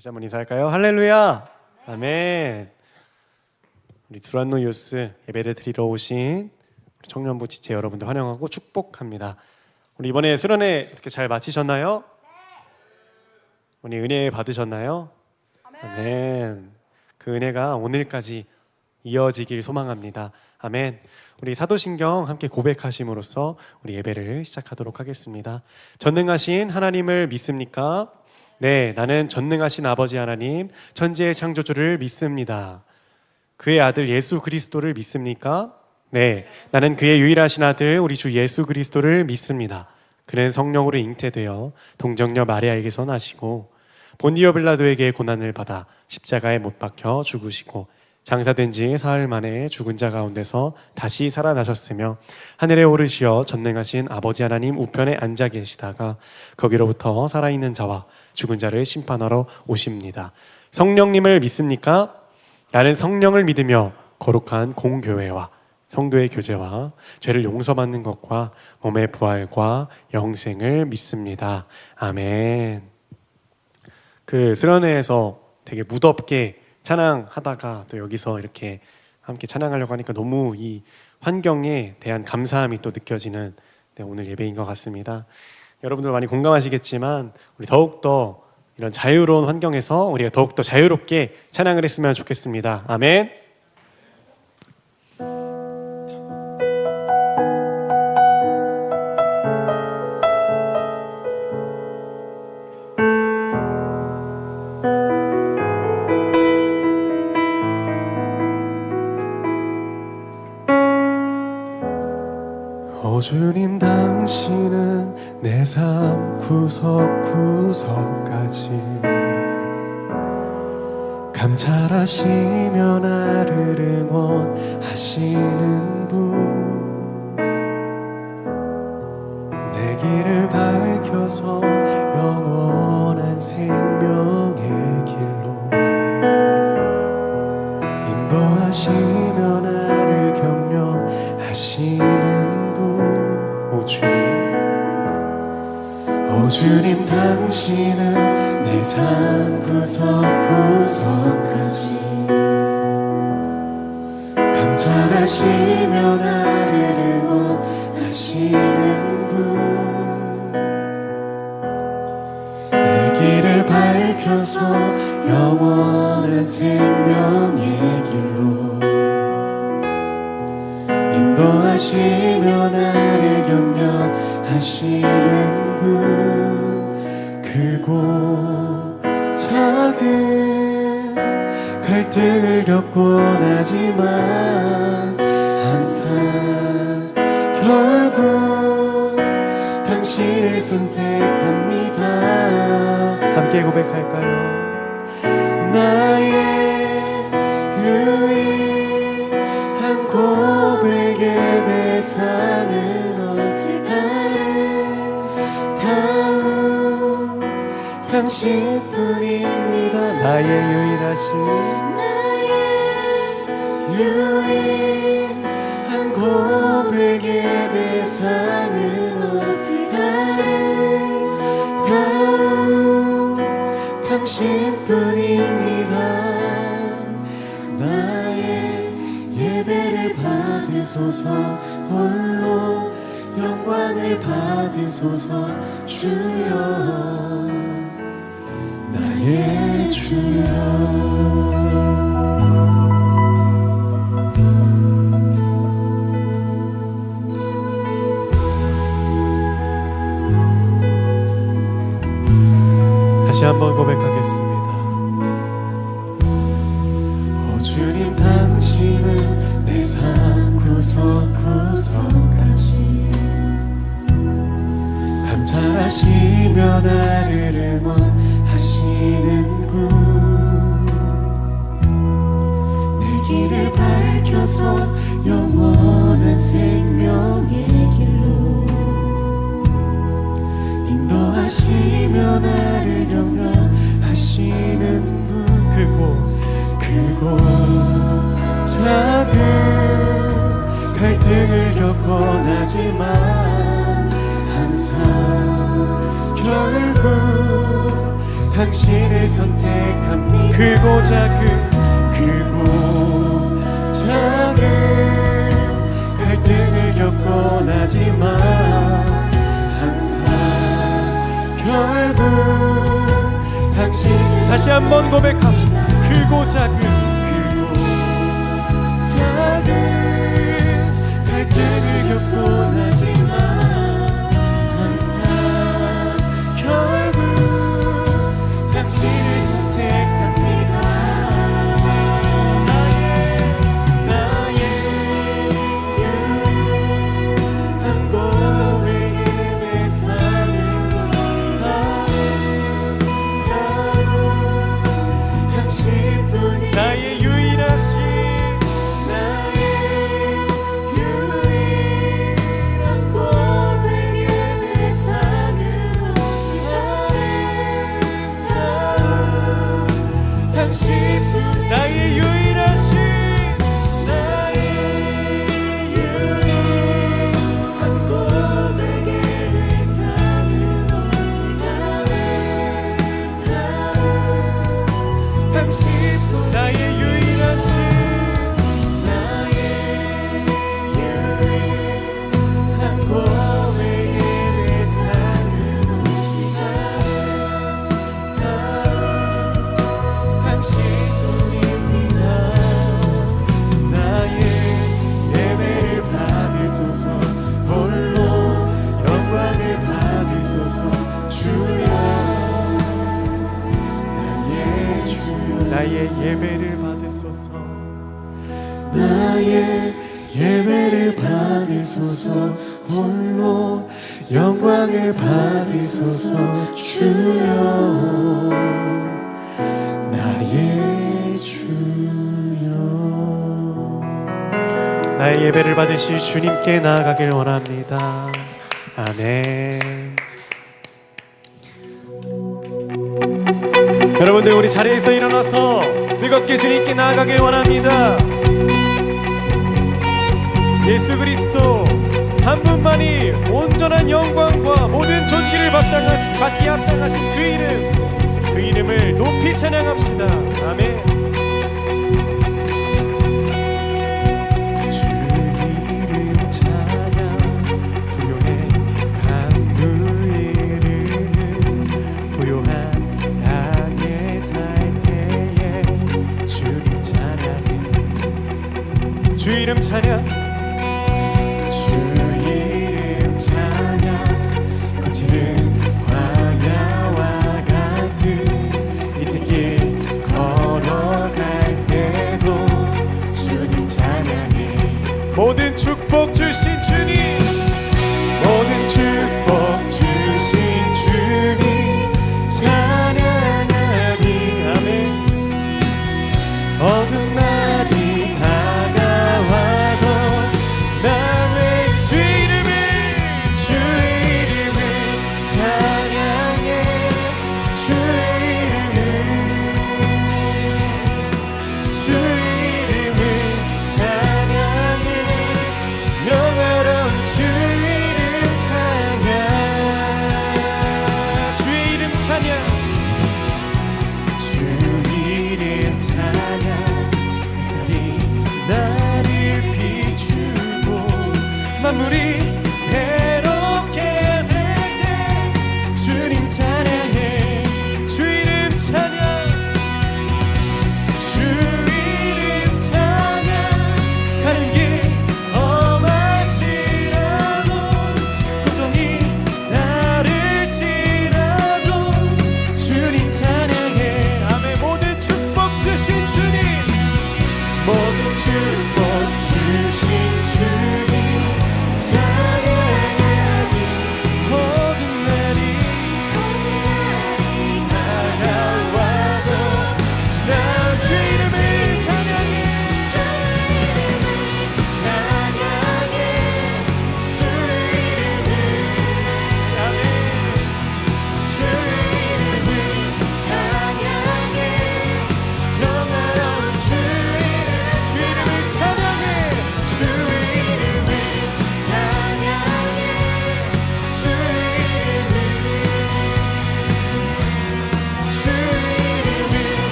다시 한번 인사할까요? 할렐루야! 아멘. 우리 두란노 유스 예배를 드리러 오신 우리 청년부 지체 여러분들 환영하고 축복합니다. 우리 이번에 수련회 어떻게 잘 마치셨나요? 우리 은혜 받으셨나요? 아멘. 그 은혜가 오늘까지 이어지길 소망합니다. 아멘. 우리 사도신경 함께 고백하심으로써 우리 예배를 시작하도록 하겠습니다. 전능하신 하나님을 믿습니까? 네, 나는 전능하신 아버지 하나님, 천지의 창조주를 믿습니다. 그의 아들 예수 그리스도를 믿습니까? 네, 나는 그의 유일하신 아들 우리 주 예수 그리스도를 믿습니다. 그는 성령으로 잉태되어 동정녀 마리아에게서 나시고 본디오 빌라도에게 고난을 받아 십자가에 못 박혀 죽으시고 장사된 지 사흘 만에 죽은 자 가운데서 다시 살아나셨으며 하늘에 오르시어 전능하신 아버지 하나님 우편에 앉아 계시다가 거기로부터 살아있는 자와 죽은 자를 심판하러 오십니다. 성령님을 믿습니까? 나는 성령을 믿으며 거룩한 공교회와 성도의 교제와 죄를 용서받는 것과 몸의 부활과 영생을 믿습니다. 아멘. 그 수련회에서 되게 무덥게 찬양하다가 또 여기서 이렇게 함께 찬양하려고 하니까 너무 이 환경에 대한 감사함이 또 느껴지는 오늘 예배인 것 같습니다. 여러분들 많이 공감하시겠지만 우리 더욱더 이런 자유로운 환경에서 우리가 더욱더 자유롭게 찬양을 했으면 좋겠습니다. 아멘. 주님 당신은 내 삶 구석구석까지 감찰하시며 나를 응원하시는 분 내 길을 밝혀서 영원한 생명의 길로 인도하시며 나를 격려하시는 주님 당신은 내 삶 구석구석까지 감찰하시며 나를 응원하시는 분 내 길을 밝혀서 영원한 생명의 길로 인도하시며 나를 격려하시는 크고 작은 갈등을 겪곤 하지만 항상 결국 당신을 선택합니다. 함께 고백할까요? 나의 유일한 고백의 대상은 당신뿐입니다. 나의 유일한 고백의 대상은 오직 아름다운 당신뿐입니다. 나의 예배를 받으소서 홀로 영광을 받으소서 주여 나의 주여. 다시 한번 고백하겠습니다. 주님 당신은 내 삶 구석구석까지 감찰하시며 나를 응원하시는 분 내 길을 밝혀서 영원한 생명의 길로 인도하시며 나를 격려하시는 분 크고 작은 갈등을 겪곤 하지만 항상 결국 당신을 선택 크고 작은 크고 작은 갈등을 겪곤 하지만 항상 결국 당신 다시 한번 고백합시다. 크고 작은 크고 작은 갈등을 겪곤 하지만 항상 결국 당신을 선택합니다. 나의 유일한 고백에 사는 것 당신뿐이 나의 유일하신 나의 유일하신 유일한 고백에 사는 오직 당신뿐 나의 유일하신 유일한 고백에 사는 오직 당신뿐입니다. 나의 예배를 받으소서 홀로 영광을 받으소서 주여 나의 주여 나의 예배를 받으소서 나의 예배를 받으소서 홀로 영광을 받으소서 주여 나의 주여 나의 예배를 받으실 주님께 나아가길 원합니다. 아멘. 여러분들 우리 자리에서 일어나서 뜨겁게 주님께 나아가길 원합니다. 예수 그리스도 한 분만이 온전한 영광과 모든 존귀를 받기에 합당하신 그 이름을 높이 찬양합시다. 아멘. 주 이름 찬양 부요해 강물 이르는 부요한 땅에 살 때에 주님 찬양해 주 이름 찬양 주 이름 찬양 거칠은 광야와 같은 인생길 걸어갈 때도 주님 찬양해 모든 축복 주신 주님 모든 축복 주신 주님 찬양하니 아멘. 어두운 날이 다가와도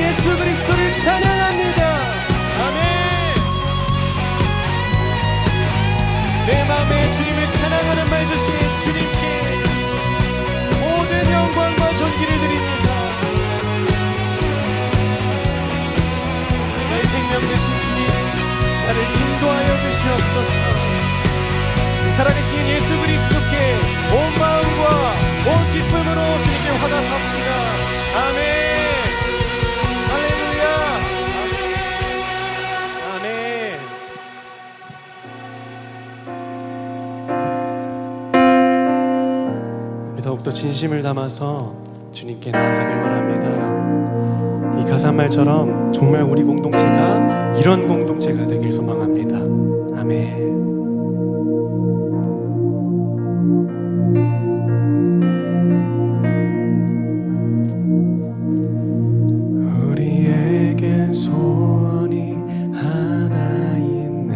예수 그리스도를 찬양합니다. 아멘. 내 마음에 주님을 찬양하는 말 주신 주님께 모든 영광과 존귀를 드립니다. 나의 생명 되신 주님, 나를 인도하여 주시옵소서. 살아계신 예수 그리스도께 온 마음과 온 기쁨으로 주님께 화답합시다. 아멘. 할렐루야. 아멘. 우리 더욱더 진심을 담아서 주님께 나아가길 원합니다. 이 가사말처럼 정말 우리 공동체가 이런 공동체가 되길 소망합니다. 아멘. 소원이 하나 있네.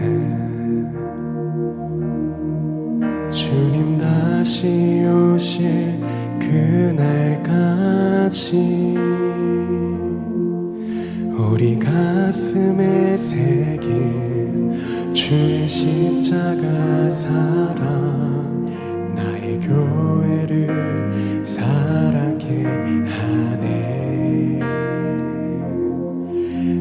주님 다시 오실 그날까지 우리 가슴에 새긴 주의 십자가 사랑 나의 교회를 사랑케 하네.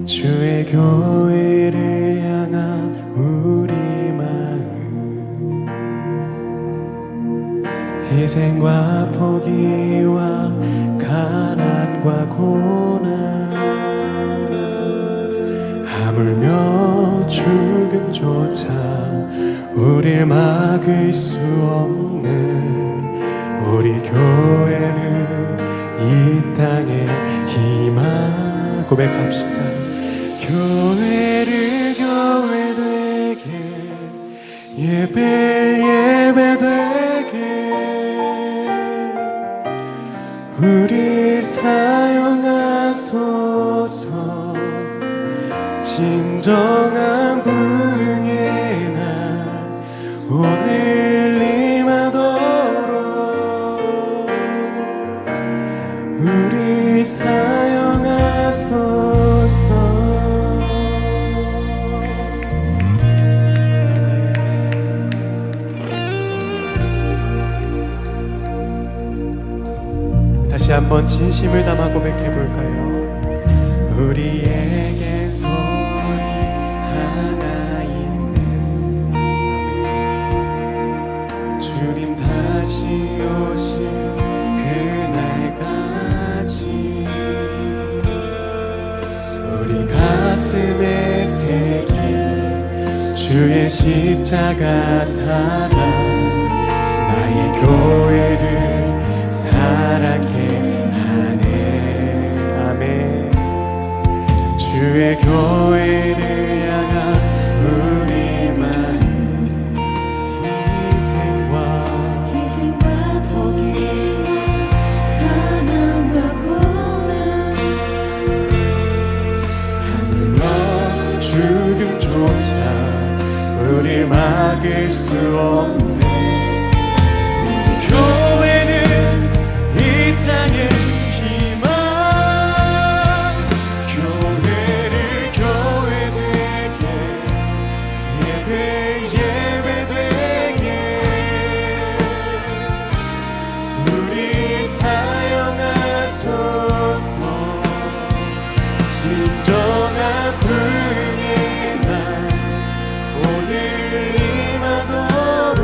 주의 교회를 향한 우리 마음 희생과 포기와 가난과 고난 하물며 죽음조차 우릴 막을 수 없는 우리 교회는 이 땅의 희망 고백합시다. 교회를 교회 되게 예배 되게 우리 사용하소서. 진정한 부흥의 날 오늘 임하도록 우리 사용하소서. 다시 한번 진심을 담아 고백해 볼까요? 우리에겐 소원이 하나 있네. 주님 다시 오실 그날까지 우리 가슴에 새긴 주의 십자가 사랑 나의 교회를 사랑해 하네. 아멘. 주의 교회를 향한 우리 마음 희생과 포기와 가난과 고난 하늘과 죽음조차 우릴 막을 수 없네. 교회는 이 땅의 희망 교회를 교회 되게 예배 되게 우리 사용하소서. 진정한 부흥의 날 오늘 임하도록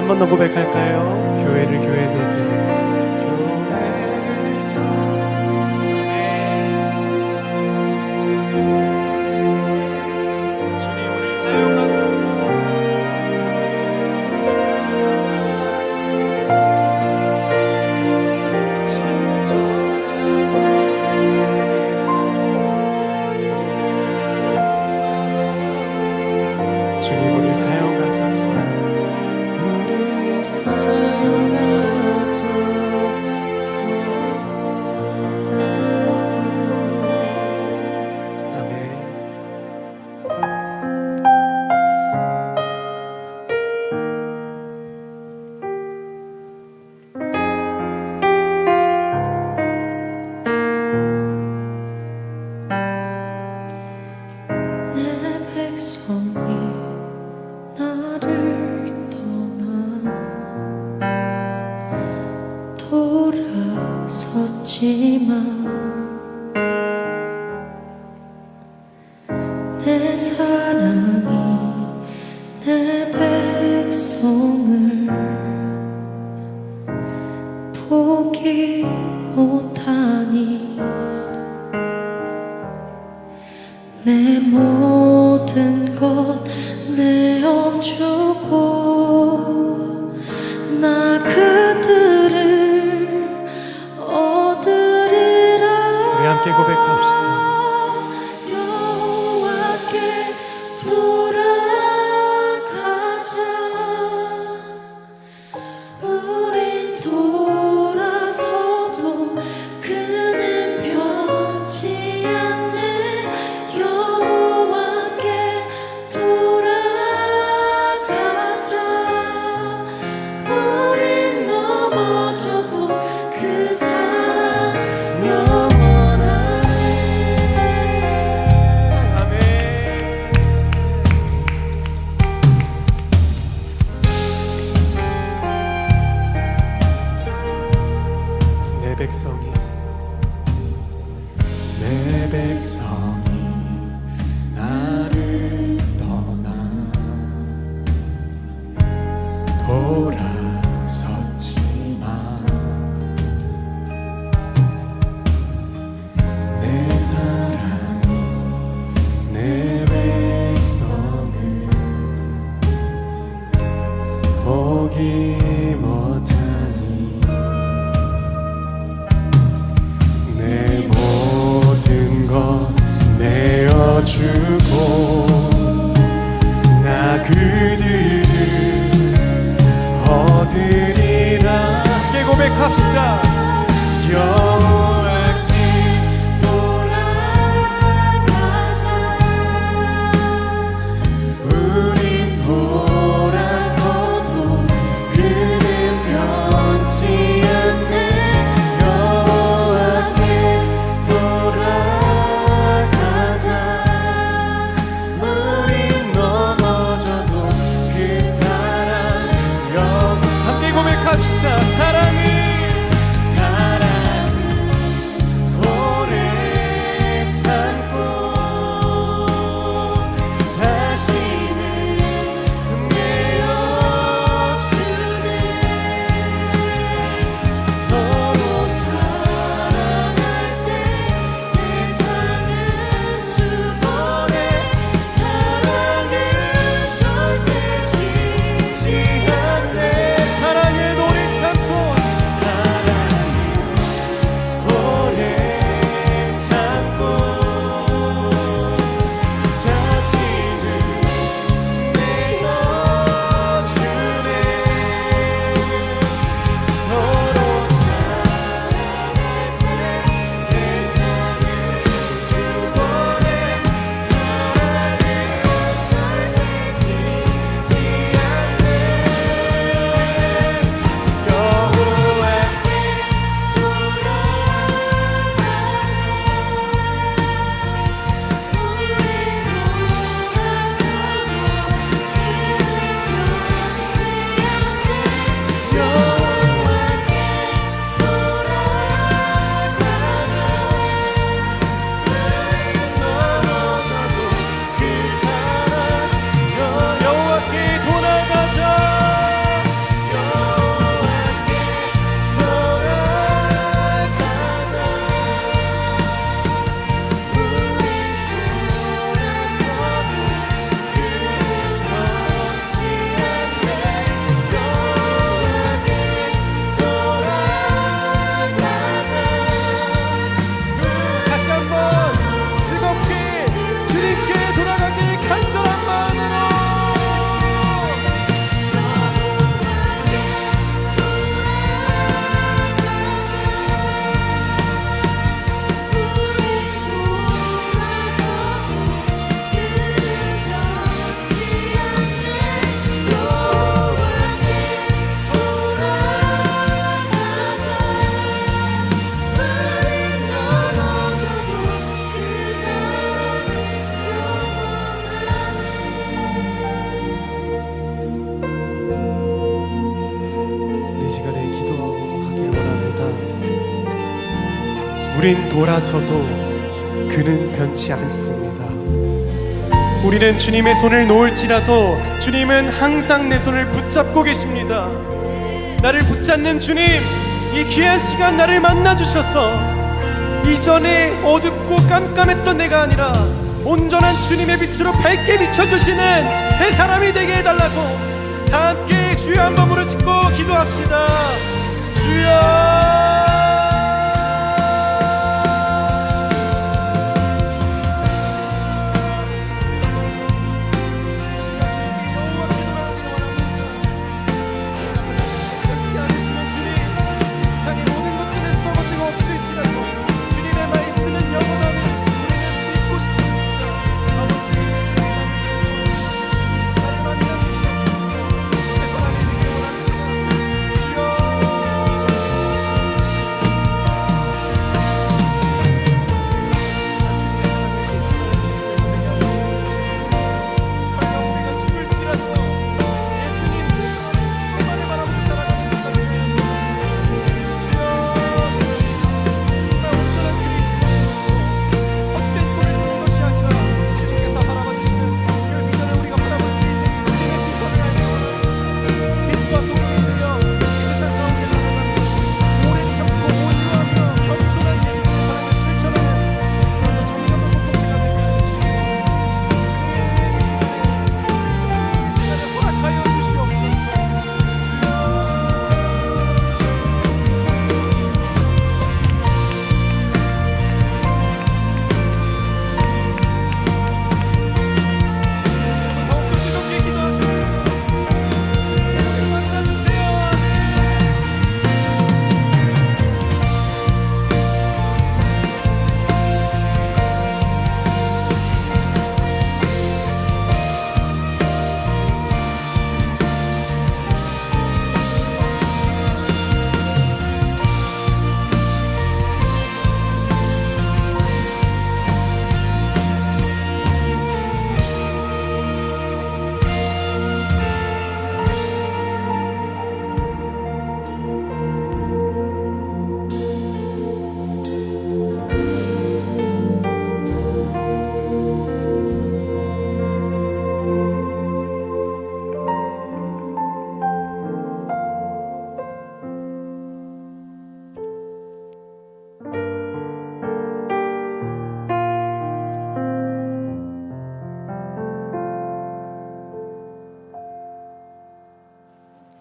한 번 더 고백할까요? 교회를 교회되게 주님 우리 사용하소서. 우리 사용하소서. 아멘. 내 백성이 나를 떠나 돌아섰지만 내 사랑이 내 백성을 포기 못하니 내 모든 것 내어주고 나 그들을 얻으리라. 우리 함께 고백합시다. 여호와께 돌아가자. 우린 돌아서도 그는 변치 않네. 여호와께 돌아가자. 우린 넘어져도 그 사랑 영원하네. 아멘. 내 백성이 나를 떠나 돌아섰지만 내 사랑이 내 백성을 포기 못하니 내 모든 것 내어주고 나 그들을 얻으리라. 함께 고백합시다. 여호와께 돌아가자. 우린 돌아서도 그는 변치 않네. 여호와께 돌아가자. 우린 넘어져도 그 우린 돌아서도 그는 변치 않습니다. 우리는 주님의 손을 놓을지라도 주님은 항상 내 손을 붙잡고 계십니다. 나를 붙잡는 주님, 이 귀한 시간 나를 만나주셔서 이전에 어둡고 깜깜했던 내가 아니라 온전한 주님의 빛으로 밝게 비춰주시는 새 사람이 되게 해달라고 다 함께 주여 한 번으로 짓고 기도합시다. 주여.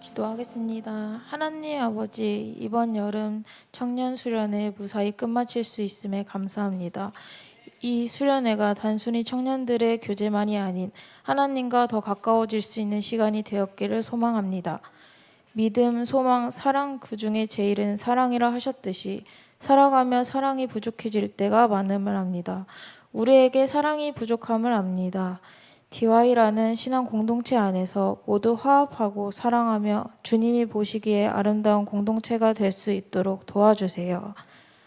기도하겠습니다. 하나님 아버지, 이번 여름 청년 수련회 무사히 끝마칠 수 있음에 감사합니다. 이 수련회가 단순히 청년들의 교제만이 아닌 하나님과 더 가까워질 수 있는 시간이 되었기를 소망합니다. 믿음, 소망, 사랑, 그 중에 제일은 사랑이라 하셨듯이 살아가며 사랑이 부족해질 때가 많음을 압니다. 우리에게 사랑이 부족함을 압니다. DY라는 신앙 공동체 안에서 모두 화합하고 사랑하며 주님이 보시기에 아름다운 공동체가 될 수 있도록 도와주세요.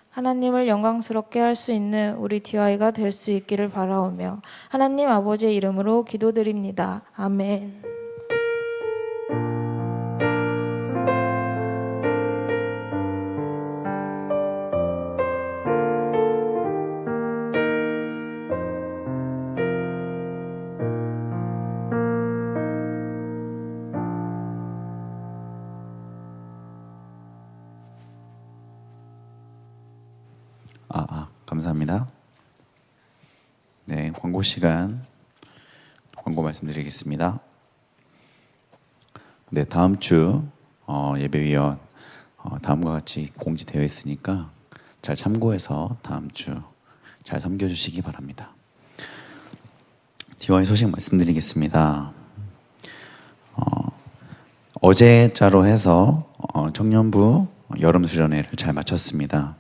하나님을 영광스럽게 할 수 있는 우리 DY가 될 수 있기를 바라오며 하나님 아버지의 이름으로 기도드립니다. 아멘. 감사합니다. 네, 광고 시간 광고 말씀드리겠습니다. 네, 다음 주 예배위원 다음과 같이 공지되어 있으니까 잘 참고해서 다음 주 잘 섬겨주시기 바랍니다. DY 소식 말씀드리겠습니다. 어제자로 해서 청년부 여름 수련회를 잘 마쳤습니다.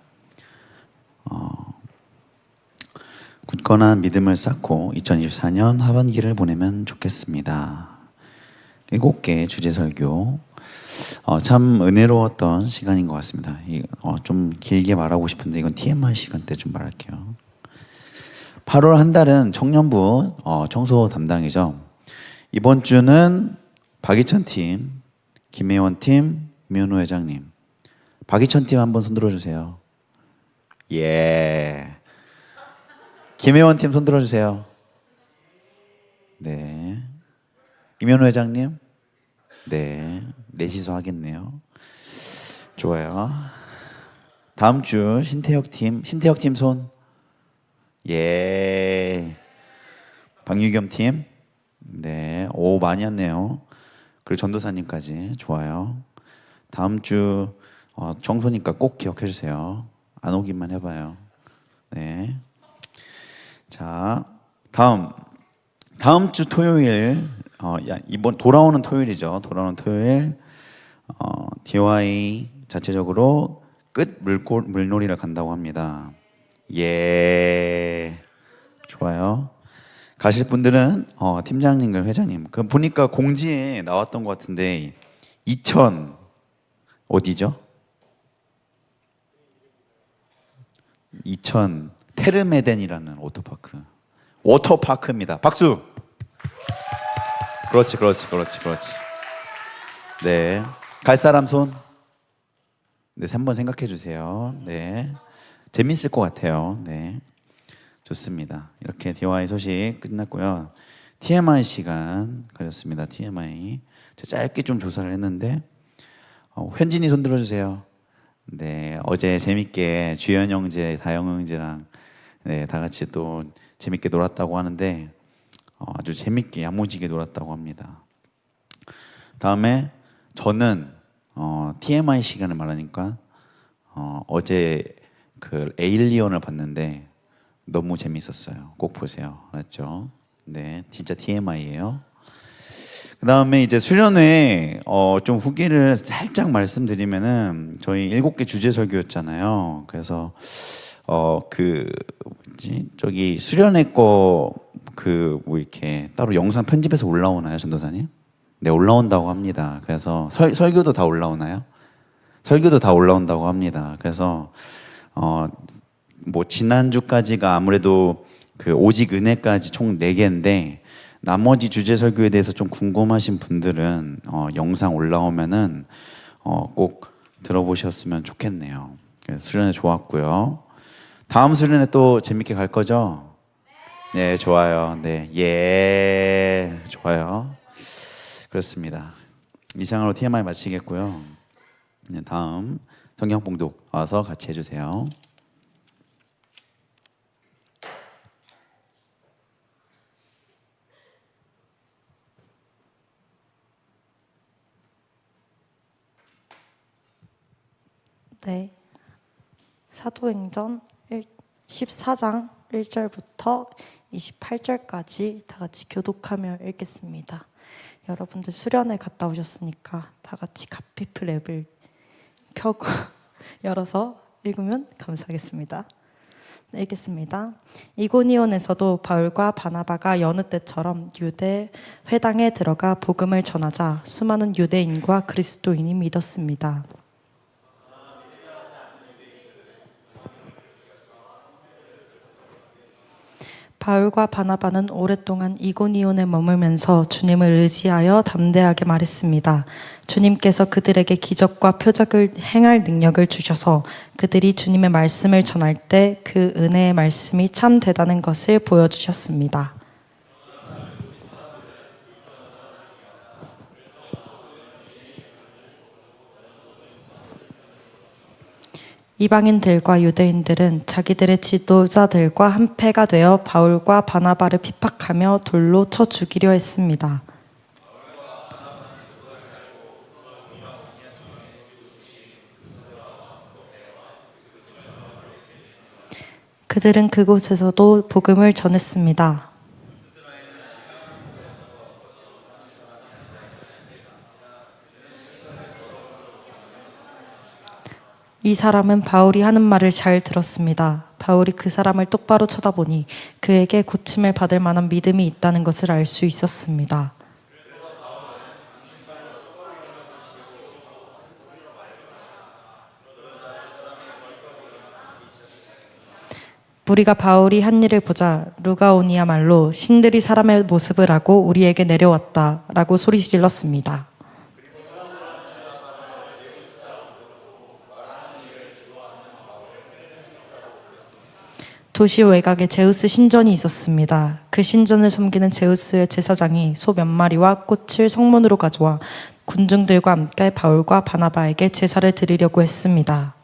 굳건한 믿음을 쌓고 2024년 하반기를 보내면 좋겠습니다. 7개 주제 설교 참 은혜로웠던 시간인 것 같습니다. 좀 길게 말하고 싶은데 이건 TMI 시간 때 좀 말할게요. 8월 한 달은 청년부 청소 담당이죠. 이번 주는 박희천 팀, 김혜원 팀, 임현우 회장님. 박희천 팀 한번 손 들어주세요. 예. 김혜원 팀 손 들어주세요. 네. 임현우 회장님. 네. 넷이서 하겠네요. 좋아요. 다음 주 신태혁 팀 손. 예. 박유겸 팀. 네. 오 많이 왔네요. 그리고 전도사님까지 좋아요. 다음 주 청소니까 꼭 기억해 주세요. 안 오기만 해봐요. 네. 자, 다음 주 토요일 이번 돌아오는 토요일이죠. 돌아오는 토요일 DY 자체적으로 끝 물놀이를 간다고 합니다. 예, 좋아요. 가실 분들은 팀장님과 회장님. 그 보니까 공지에 나왔던 것 같은데 이천 어디죠? 이천 테르메덴이라는 워터파크입니다. 박수. 그렇지. 네, 갈 사람 손. 네, 한번 생각해 주세요. 네, 재밌을 것 같아요. 네, 좋습니다. 이렇게 DY 소식 끝났고요. TMI 시간 가졌습니다. TMI 제가 짧게 좀 조사를 했는데 현진이 손 들어주세요. 네, 어제 재밌게 주연 형제, 다영 형제랑 네, 다 같이 또 재밌게 놀았다고 하는데 아주 재밌게 야무지게 놀았다고 합니다. 다음에 저는 TMI 시간을 말하니까 어제 그 에일리언을 봤는데 너무 재밌었어요. 꼭 보세요. 알았죠? 네, 진짜 TMI예요. 그 다음에 이제 수련회 좀 후기를 살짝 말씀드리면은 저희 7개 주제 설교였잖아요. 그래서 저기 수련회 거 뭐 이렇게 따로 영상 편집해서 올라오나요, 전도사님? 네, 올라온다고 합니다. 그래서 설교도 다 올라오나요? 설교도 다 올라온다고 합니다. 그래서 뭐 지난주까지가 아무래도 그 오직 은혜까지 총 4개인데 나머지 주제 설교에 대해서 좀 궁금하신 분들은 영상 올라오면은 꼭 들어보셨으면 좋겠네요. 수련회 좋았고요. 다음 수련회 또 재밌게 갈 거죠? 네, 좋아요. 네, 예, 좋아요. 그렇습니다. 이상으로 TMI 마치겠고요. 네, 다음 성경 봉독 와서 같이 해주세요. 네, 사도행전 14장 1절부터 28절까지 다 같이 교독하며 읽겠습니다. 여러분들 수련회 갔다 오셨으니까 다 같이 카피플 앱을 켜고 열어서 읽으면 감사하겠습니다. 네, 읽겠습니다. 이고니온에서도 바울과 바나바가 여느 때처럼 유대 회당에 들어가 복음을 전하자 수많은 유대인과 그리스도인이 믿었습니다. 바울과 바나바는 오랫동안 이고니온에 머물면서 주님을 의지하여 담대하게 말했습니다. 주님께서 그들에게 기적과 표적을 행할 능력을 주셔서 그들이 주님의 말씀을 전할 때 그 은혜의 말씀이 참 되다는 것을 보여주셨습니다. 이방인들과 유대인들은 자기들의 지도자들과 한패가 되어 바울과 바나바를 핍박하며 돌로 쳐 죽이려 했습니다. 그들은 그곳에서도 복음을 전했습니다. 이 사람은 바울이 하는 말을 잘 들었습니다. 바울이 그 사람을 똑바로 쳐다보니 그에게 고침을 받을 만한 믿음이 있다는 것을 알 수 있었습니다. 우리가 바울이 한 일을 보자 루가오니야말로 신들이 사람의 모습을 하고 우리에게 내려왔다라고 소리 질렀습니다. 도시 외곽에 제우스 신전이 있었습니다. 그 신전을 섬기는 제우스의 제사장이 소 몇 마리와 꽃을 성문으로 가져와 군중들과 함께 바울과 바나바에게 제사를 드리려고 했습니다.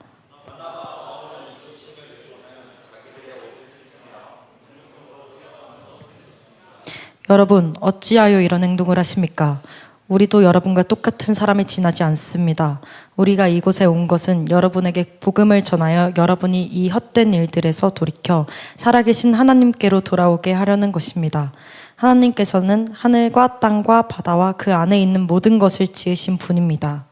여러분, 어찌하여 이런 행동을 하십니까? 우리도 여러분과 똑같은 사람이 지나지 않습니다. 우리가 이곳에 온 것은 여러분에게 복음을 전하여 여러분이 이 헛된 일들에서 돌이켜 살아계신 하나님께로 돌아오게 하려는 것입니다. 하나님께서는 하늘과 땅과 바다와 그 안에 있는 모든 것을 지으신 분입니다.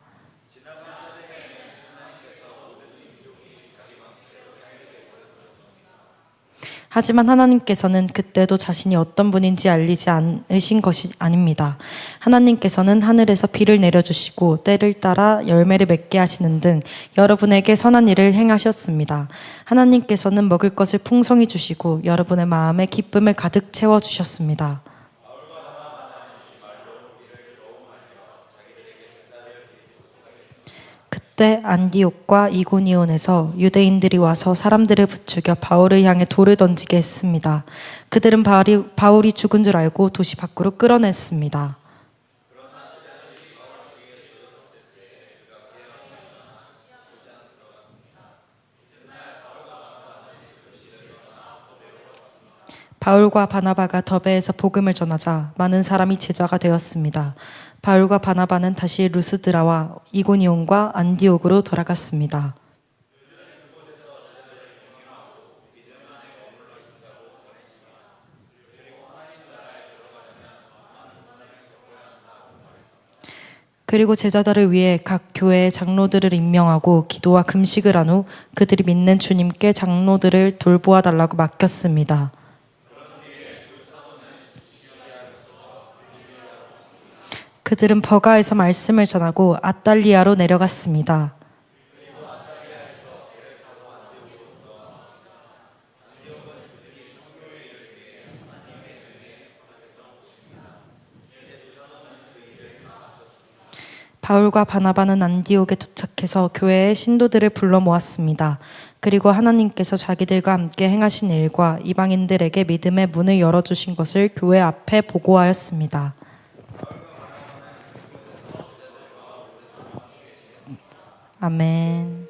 하지만 하나님께서는 그때도 자신이 어떤 분인지 알리지 않으신 것이 아닙니다. 하나님께서는 하늘에서 비를 내려주시고 때를 따라 열매를 맺게 하시는 등 여러분에게 선한 일을 행하셨습니다. 하나님께서는 먹을 것을 풍성히 주시고 여러분의 마음에 기쁨을 가득 채워주셨습니다. 그때 안디옥과 이고니온에서 유대인들이 와서 사람들을 부추겨 바울을 향해 돌을 던지게 했습니다. 그들은 바울이 죽은 줄 알고 도시 밖으로 끌어냈습니다. 바울과 바나바가 더베에서 복음을 전하자 많은 사람이 제자가 되었습니다. 바울과 바나바는 다시 루스드라와 이고니온과 안디옥으로 돌아갔습니다. 그리고 제자들을 위해 각 교회의 장로들을 임명하고 기도와 금식을 한 후 그들이 믿는 주님께 장로들을 돌보아 달라고 맡겼습니다. 그들은 버가에서 말씀을 전하고 아달리아로 내려갔습니다. 바울과 바나바는 안디옥에 도착해서 교회의 신도들을 불러 모았습니다. 그리고 하나님께서 자기들과 함께 행하신 일과 이방인들에게 믿음의 문을 열어주신 것을 교회 앞에 보고하였습니다. 아멘.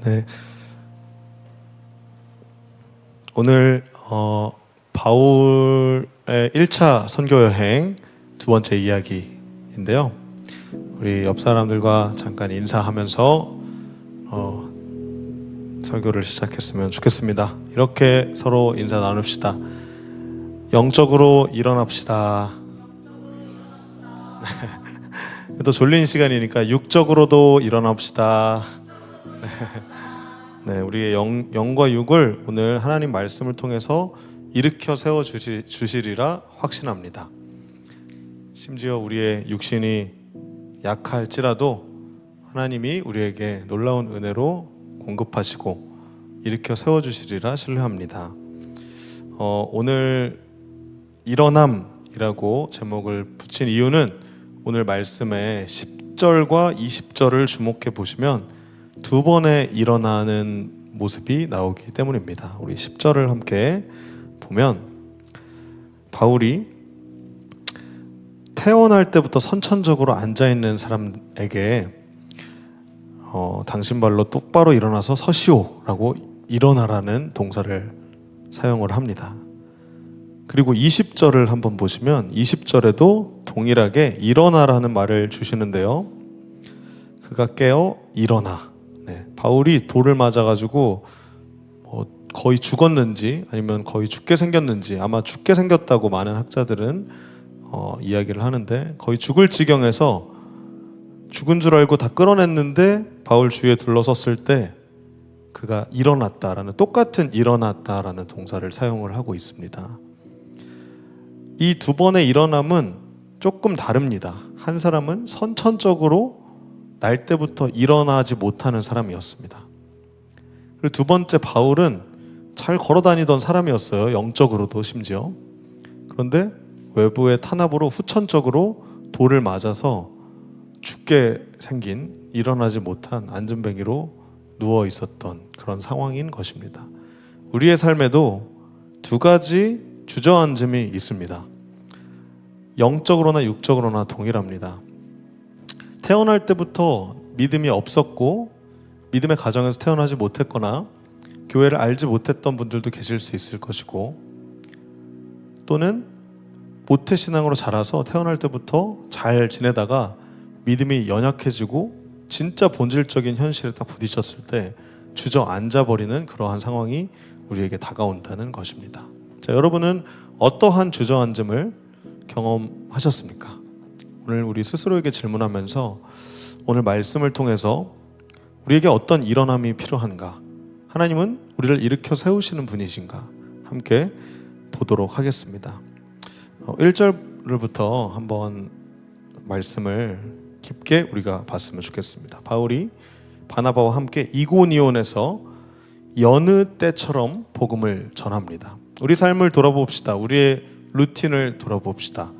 네. 오늘 바울의 1차 선교 여행 두 번째 이야기인데요. 우리 옆 사람들과 잠깐 인사하면서 설교를 시작했으면 좋겠습니다. 이렇게 서로 인사 나눕시다. 영적으로 일어납시다. 또 졸린 시간이니까 육적으로도 일어납시다. 네, 우리의 영과 육을 오늘 하나님 말씀을 통해서 일으켜 세워 주시리라 확신합니다. 심지어 우리의 육신이 약할지라도 하나님이 우리에게 놀라운 은혜로 공급하시고 일으켜 세워주시리라 신뢰합니다. 오늘 일어남이라고 제목을 붙인 이유는 오늘 말씀의 10절과 20절을 주목해 보시면 두 번의 일어나는 모습이 나오기 때문입니다. 우리 10절을 함께 보면 바울이 태어날 때부터 선천적으로 앉아있는 사람에게 당신 발로 똑바로 일어나서 서시오라고 일어나라는 동사를 사용을 합니다. 그리고 20절을 한번 보시면 20절에도 동일하게 일어나라는 말을 주시는데요. 그가 깨어 일어나. 네, 바울이 돌을 맞아가지고 거의 죽었는지 아니면 거의 죽게 생겼는지, 아마 죽게 생겼다고 많은 학자들은 이야기를 하는데, 거의 죽을 지경에서 죽은 줄 알고 다 끌어냈는데 바울 주위에 둘러섰을 때 그가 일어났다라는, 똑같은 일어났다라는 동사를 사용을 하고 있습니다. 이 두 번의 일어남은 조금 다릅니다. 한 사람은 선천적으로 날 때부터 일어나지 못하는 사람이었습니다. 그리고 두 번째 바울은 잘 걸어 다니던 사람이었어요. 영적으로도 심지어. 그런데 외부의 탄압으로 후천적으로 돌을 맞아서 죽게 생긴 일어나지 못한 안전뱅이로 누워 있었던 그런 상황인 것입니다. 우리의 삶에도 두 가지 주저앉음이 있습니다. 영적으로나 육적으로나 동일합니다. 태어날 때부터 믿음이 없었고 믿음의 가정에서 태어나지 못했거나 교회를 알지 못했던 분들도 계실 수 있을 것이고, 또는 모태신앙으로 자라서 태어날 때부터 잘 지내다가 믿음이 연약해지고 진짜 본질적인 현실에 딱 부딪혔을 때 주저앉아버리는 그러한 상황이 우리에게 다가온다는 것입니다. 자, 여러분은 어떠한 주저앉음을 경험하셨습니까? 오늘 우리 스스로에게 질문하면서 오늘 말씀을 통해서 우리에게 어떤 일어남이 필요한가, 하나님은 우리를 일으켜 세우시는 분이신가, 함께 보도록 하겠습니다. 1절부터 한번 말씀을 깊게 우리가 봤으면 좋겠습니다. 바울이 바나바와 함께 이고니온에서 여느 때처럼 복음을 전합니다. 우리 삶을 돌아봅시다. 우리의 루틴을 돌아봅시다.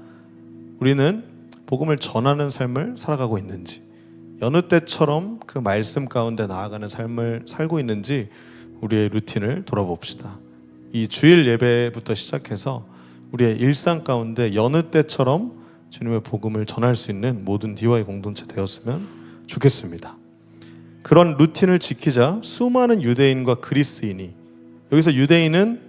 우리는 복음을 전하는 삶을 살아가고 있는지, 여느 때처럼 그 말씀 가운데 나아가는 삶을 살고 있는지 우리의 루틴을 돌아봅시다. 이 주일 예배부터 시작해서 우리의 일상 가운데 여느 때처럼 주님의 복음을 전할 수 있는 모든 DY 공동체 되었으면 좋겠습니다. 그런 루틴을 지키자 수많은 유대인과 그리스인이, 여기서 유대인은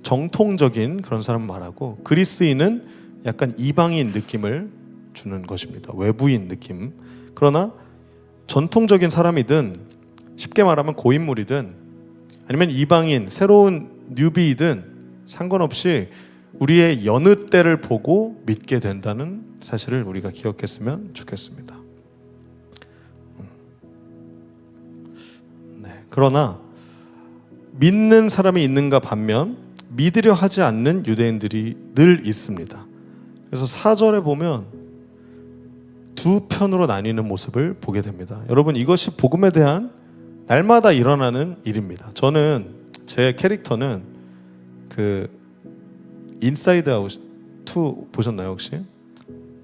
정통적인 그런 사람 말하고 그리스인은 약간 이방인 느낌을 주는 것입니다. 외부인 느낌. 그러나 전통적인 사람이든 쉽게 말하면 고인물이든 아니면 이방인, 새로운 뉴비이든 상관없이 우리의 여느 때를 보고 믿게 된다는 사실을 우리가 기억했으면 좋겠습니다. 네. 그러나 믿는 사람이 있는가 반면 믿으려 하지 않는 유대인들이 늘 있습니다. 그래서 4절에 보면 두 편으로 나뉘는 모습을 보게 됩니다. 여러분, 이것이 복음에 대한 날마다 일어나는 일입니다. 저는 제 캐릭터는 그 인사이드 아웃 2 보셨나요 혹시?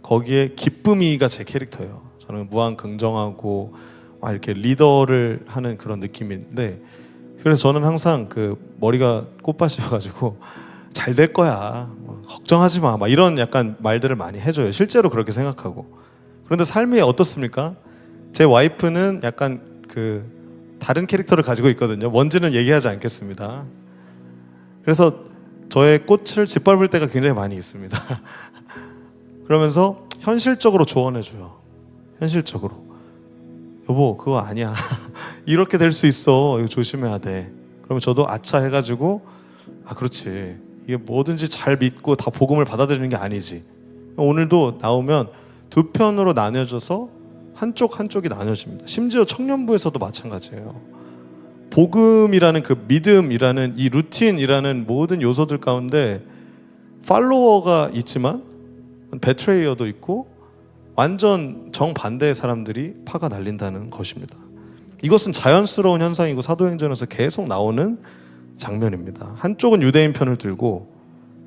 거기에 기쁨이가 제 캐릭터예요. 저는 무한 긍정하고 막 이렇게 리더를 하는 그런 느낌인데, 그래서 저는 항상 그 머리가 꽃밭이어가지고 잘 될 거야, 걱정하지 마, 막 이런 약간 말들을 많이 해줘요. 실제로 그렇게 생각하고. 그런데 삶이 어떻습니까? 제 와이프는 약간 그 다른 캐릭터를 가지고 있거든요. 뭔지는 얘기하지 않겠습니다. 그래서 저의 꽃을 짓밟을 때가 굉장히 많이 있습니다. 그러면서 현실적으로 조언해줘요. 현실적으로. 여보, 그거 아니야. 이렇게 될 수 있어. 이거 조심해야 돼. 그러면 저도 아차 해가지고, 아, 그렇지. 이게 뭐든지 잘 믿고 다 복음을 받아들이는 게 아니지. 오늘도 나오면 두 편으로 나뉘어져서 한쪽이 나뉘어집니다. 심지어 청년부에서도 마찬가지예요. 복음이라는 그 믿음이라는 이 루틴이라는 모든 요소들 가운데 팔로워가 있지만 베트레이어도 있고 완전 정반대의 사람들이 파가 날린다는 것입니다. 이것은 자연스러운 현상이고 사도행전에서 계속 나오는 장면입니다. 한쪽은 유대인 편을 들고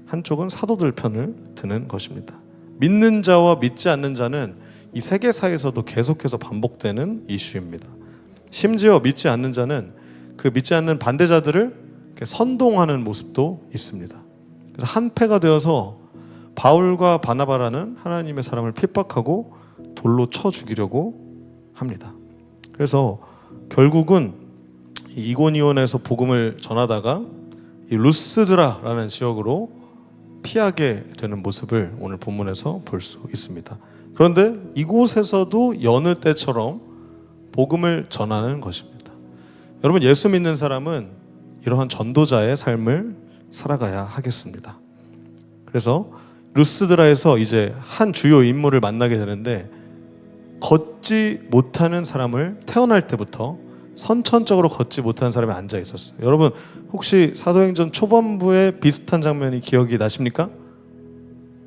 한쪽은 사도들 편을 드는 것입니다. 믿는 자와 믿지 않는 자는 이 세계사에서도 계속해서 반복되는 이슈입니다. 심지어 믿지 않는 자는 그 믿지 않는 반대자들을 선동하는 모습도 있습니다. 그래서 한패가 되어서 바울과 바나바라는 하나님의 사람을 핍박하고 돌로 쳐 죽이려고 합니다. 그래서 결국은 이고니온에서 복음을 전하다가 이 루스드라라는 지역으로 피하게 되는 모습을 오늘 본문에서 볼 수 있습니다. 그런데 이곳에서도 여느 때처럼 복음을 전하는 것입니다. 여러분, 예수 믿는 사람은 이러한 전도자의 삶을 살아가야 하겠습니다. 그래서 루스드라에서 이제 한 주요 인물을 만나게 되는데, 걷지 못하는 사람을 태어날 때부터 선천적으로 걷지 못하는 사람이 앉아 있었어요. 여러분, 혹시 사도행전 초반부에 비슷한 장면이 기억이 나십니까?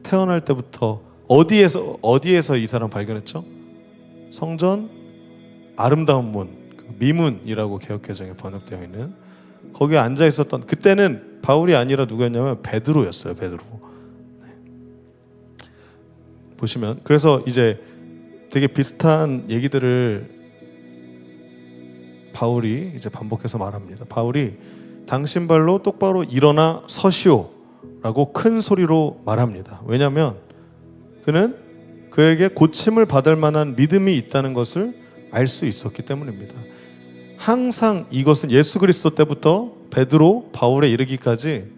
태어날 때부터 어디에서 이 사람 발견했죠? 성전 아름다운 문, 그 미문이라고 개역개정에 번역되어 있는 거기에 앉아 있었던, 그때는 바울이 아니라 누구였냐면 베드로였어요. 베드로. 네. 보시면 그래서 이제 되게 비슷한 얘기들을 바울이 이제 반복해서 말합니다. 바울이 당신 발로 똑바로 일어나 서시오라고 큰 소리로 말합니다. 왜냐하면 그는 그에게 고침을 받을 만한 믿음이 있다는 것을 알 수 있었기 때문입니다. 항상 이것은 예수 그리스도 때부터 베드로, 바울에 이르기까지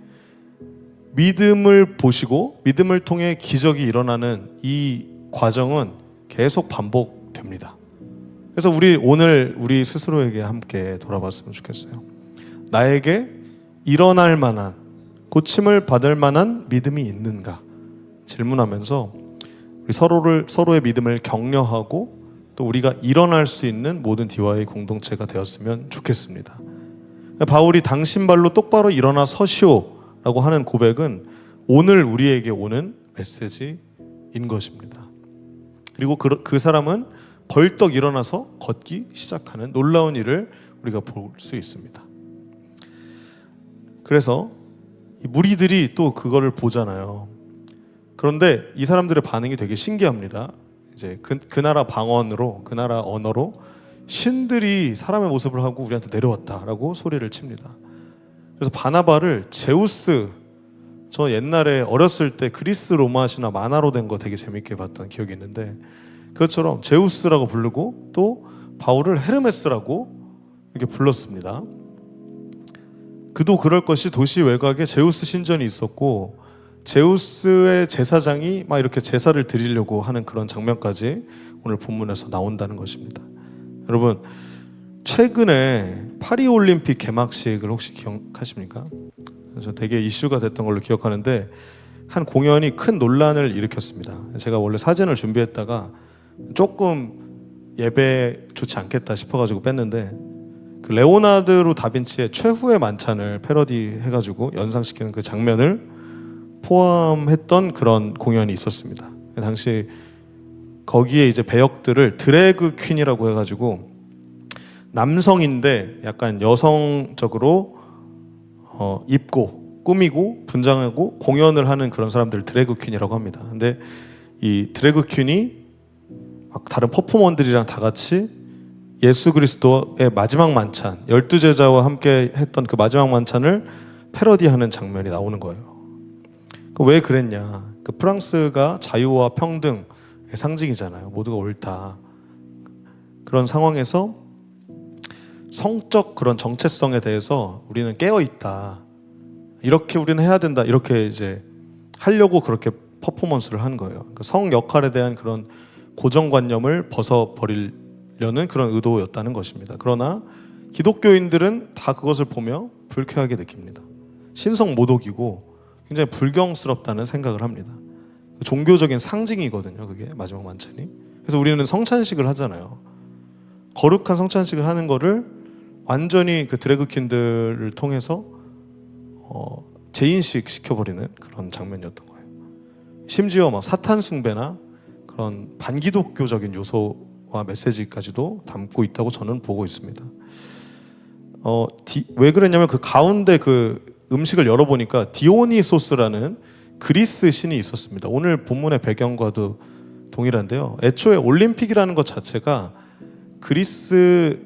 믿음을 보시고 믿음을 통해 기적이 일어나는 이 과정은 계속 반복됩니다. 그래서 오늘 우리 스스로에게 함께 돌아봤으면 좋겠어요. 나에게 일어날 만한, 고침을 받을 만한 믿음이 있는가 질문하면서 우리 서로의 믿음을 격려하고 또 우리가 일어날 수 있는 모든 디와의 공동체가 되었으면 좋겠습니다. 바울이 당신 발로 똑바로 일어나 서시오라고 하는 고백은 오늘 우리에게 오는 메시지인 것입니다. 그리고 그 사람은 벌떡 일어나서 걷기 시작하는 놀라운 일을 우리가 볼 수 있습니다. 그래서 이 무리들이 또 그거를 보잖아요. 그런데 이 사람들의 반응이 되게 신기합니다. 이제 그 나라 방언으로, 그 나라 언어로 신들이 사람의 모습을 하고 우리한테 내려왔다라고 소리를 칩니다. 그래서 바나바를 제우스, 저 옛날에 어렸을 때 그리스 로마 신화 만화로 된 거 되게 재밌게 봤던 기억이 있는데 그것처럼 제우스라고 부르고 또 바울을 헤르메스라고 이렇게 불렀습니다. 그도 그럴 것이 도시 외곽에 제우스 신전이 있었고 제우스의 제사장이 막 이렇게 제사를 드리려고 하는 그런 장면까지 오늘 본문에서 나온다는 것입니다. 여러분, 최근에 파리올림픽 개막식을 혹시 기억하십니까? 그래서 되게 이슈가 됐던 걸로 기억하는데 한 공연이 큰 논란을 일으켰습니다. 제가 원래 사진을 준비했다가 조금 예배 좋지 않겠다 싶어가지고 뺐는데 그 레오나르도 다빈치의 최후의 만찬을 패러디해가지고 연상시키는 그 장면을 포함했던 그런 공연이 있었습니다. 당시 거기에 이제 배역들을 드래그 퀸이라고 해가지고 남성인데 약간 여성적으로 입고 꾸미고 분장하고 공연을 하는 그런 사람들 드래그 퀸이라고 합니다. 근데 이 드래그 퀸이 막 다른 퍼포먼들이랑 다 같이 예수 그리스도의 마지막 만찬, 12제자와 함께 했던 그 마지막 만찬을 패러디하는 장면이 나오는 거예요. 왜 그랬냐? 그 프랑스가 자유와 평등의 상징이잖아요. 모두가 옳다. 그런 상황에서 성적 그런 정체성에 대해서 우리는 깨어 있다. 이렇게 우리는 해야 된다. 이렇게 이제 하려고 그렇게 퍼포먼스를 한 거예요. 그 성 역할에 대한 그런 고정관념을 벗어버리려는 그런 의도였다는 것입니다. 그러나 기독교인들은 다 그것을 보며 불쾌하게 느낍니다. 신성 모독이고 굉장히 불경스럽다는 생각을 합니다. 종교적인 상징이거든요. 그게 마지막 만찬이. 그래서 우리는 성찬식을 하잖아요. 거룩한 성찬식을 하는 거를 완전히 그 드래그퀸들을 통해서 재인식 시켜버리는 그런 장면이었던 거예요. 심지어 막 사탄 숭배나 그런 반기독교적인 요소와 메시지까지도 담고 있다고 저는 보고 있습니다. 왜 그랬냐면 그 가운데 그 음식을 열어보니까 디오니소스라는 그리스 신이 있었습니다. 오늘 본문의 배경과도 동일한데요. 애초에 올림픽이라는 것 자체가 그리스에서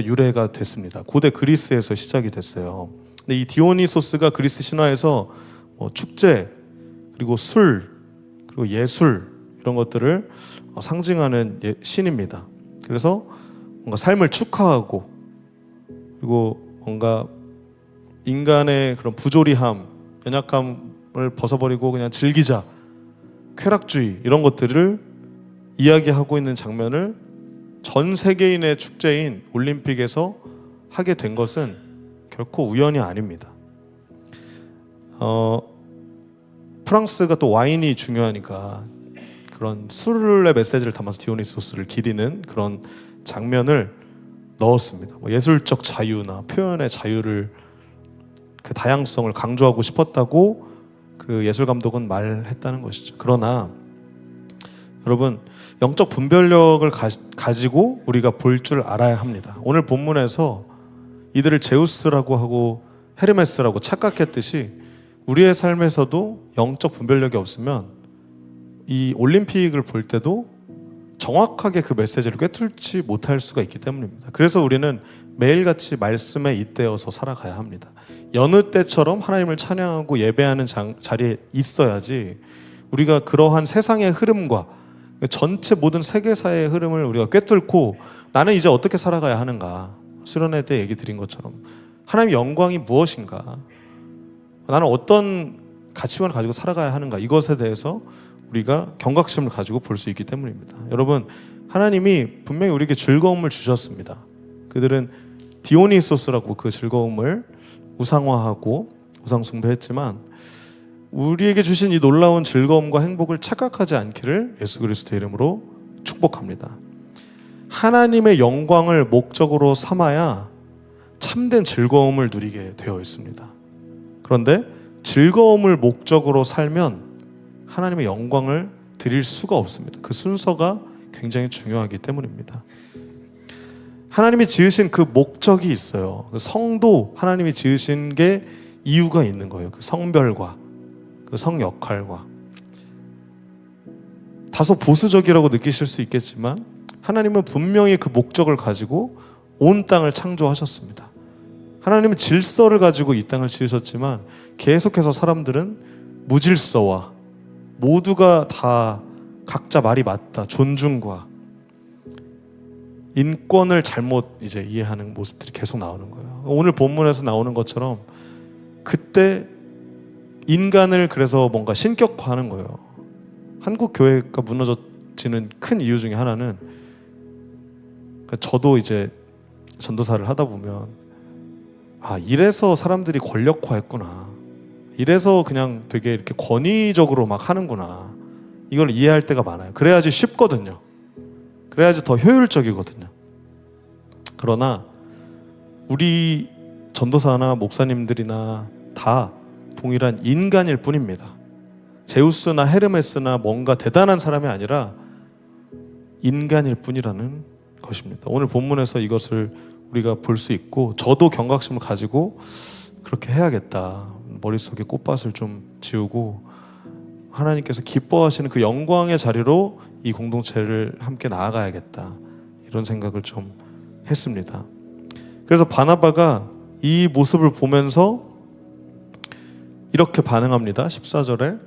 유래가 됐습니다. 고대 그리스에서 시작이 됐어요. 근데 이 디오니소스가 그리스 신화에서 축제, 그리고 술, 그리고 예술 이런 것들을 상징하는 신입니다. 그래서 뭔가 삶을 축하하고 그리고 뭔가 인간의 그런 부조리함, 연약함을 벗어버리고 그냥 즐기자, 쾌락주의 이런 것들을 이야기하고 있는 장면을 전 세계인의 축제인 올림픽에서 하게 된 것은 결코 우연이 아닙니다. 프랑스가 또 와인이 중요하니까 그런 술의 메시지를 담아서 디오니소스를 기리는 그런 장면을 넣었습니다. 예술적 자유나 표현의 자유를 그 다양성을 강조하고 싶었다고 그 예술 감독은 말했다는 것이죠. 그러나 여러분, 영적 분별력을 가지고 우리가 볼 줄 알아야 합니다. 오늘 본문에서 이들을 제우스라고 하고 헤르메스라고 착각했듯이 우리의 삶에서도 영적 분별력이 없으면 이 올림픽을 볼 때도 정확하게 그 메시지를 꿰뚫지 못할 수가 있기 때문입니다. 그래서 우리는 매일같이 말씀에 잇대어서 살아가야 합니다. 여느 때처럼 하나님을 찬양하고 예배하는 자리에 있어야지 우리가 그러한 세상의 흐름과 전체 모든 세계사의 흐름을 우리가 꿰뚫고 나는 이제 어떻게 살아가야 하는가, 수련회 때 얘기 드린 것처럼 하나님의 영광이 무엇인가, 나는 어떤 가치관을 가지고 살아가야 하는가, 이것에 대해서 우리가 경각심을 가지고 볼 수 있기 때문입니다. 여러분, 하나님이 분명히 우리에게 즐거움을 주셨습니다. 그들은 디오니소스라고 그 즐거움을 우상화하고 우상숭배했지만 우리에게 주신 이 놀라운 즐거움과 행복을 착각하지 않기를 예수 그리스도의 이름으로 축복합니다. 하나님의 영광을 목적으로 삼아야 참된 즐거움을 누리게 되어 있습니다. 그런데 즐거움을 목적으로 살면 하나님의 영광을 드릴 수가 없습니다. 그 순서가 굉장히 중요하기 때문입니다. 하나님이 지으신 그 목적이 있어요. 그 성도 하나님이 지으신 게 이유가 있는 거예요. 그 성별과 그 성 역할과. 다소 보수적이라고 느끼실 수 있겠지만 하나님은 분명히 그 목적을 가지고 온 땅을 창조하셨습니다. 하나님은 질서를 가지고 이 땅을 지으셨지만 계속해서 사람들은 무질서와 모두가 다 각자 말이 맞다, 존중과 인권을 잘못 이제 이해하는 모습들이 계속 나오는 거예요. 오늘 본문에서 나오는 것처럼 그때 인간을 그래서 뭔가 신격화하는 거예요. 한국 교회가 무너지는 큰 이유 중에 하나는, 저도 이제 전도사를 하다 보면 이래서 사람들이 권력화했구나, 이래서 그냥 되게 이렇게 권위적으로 막 하는구나, 이걸 이해할 때가 많아요. 그래야지 쉽거든요. 그래야지 더 효율적이거든요. 그러나 우리 전도사나 목사님들이나 다 동일한 인간일 뿐입니다. 제우스나 헤르메스나 뭔가 대단한 사람이 아니라 인간일 뿐이라는 것입니다. 오늘 본문에서 이것을 우리가 볼 수 있고, 저도 경각심을 가지고 그렇게 해야겠다. 머릿속에 꽃밭을 좀 지우고 하나님께서 기뻐하시는 그 영광의 자리로 이 공동체를 함께 나아가야겠다, 이런 생각을 좀 했습니다. 그래서 바나바가 이 모습을 보면서 이렇게 반응합니다. 14절에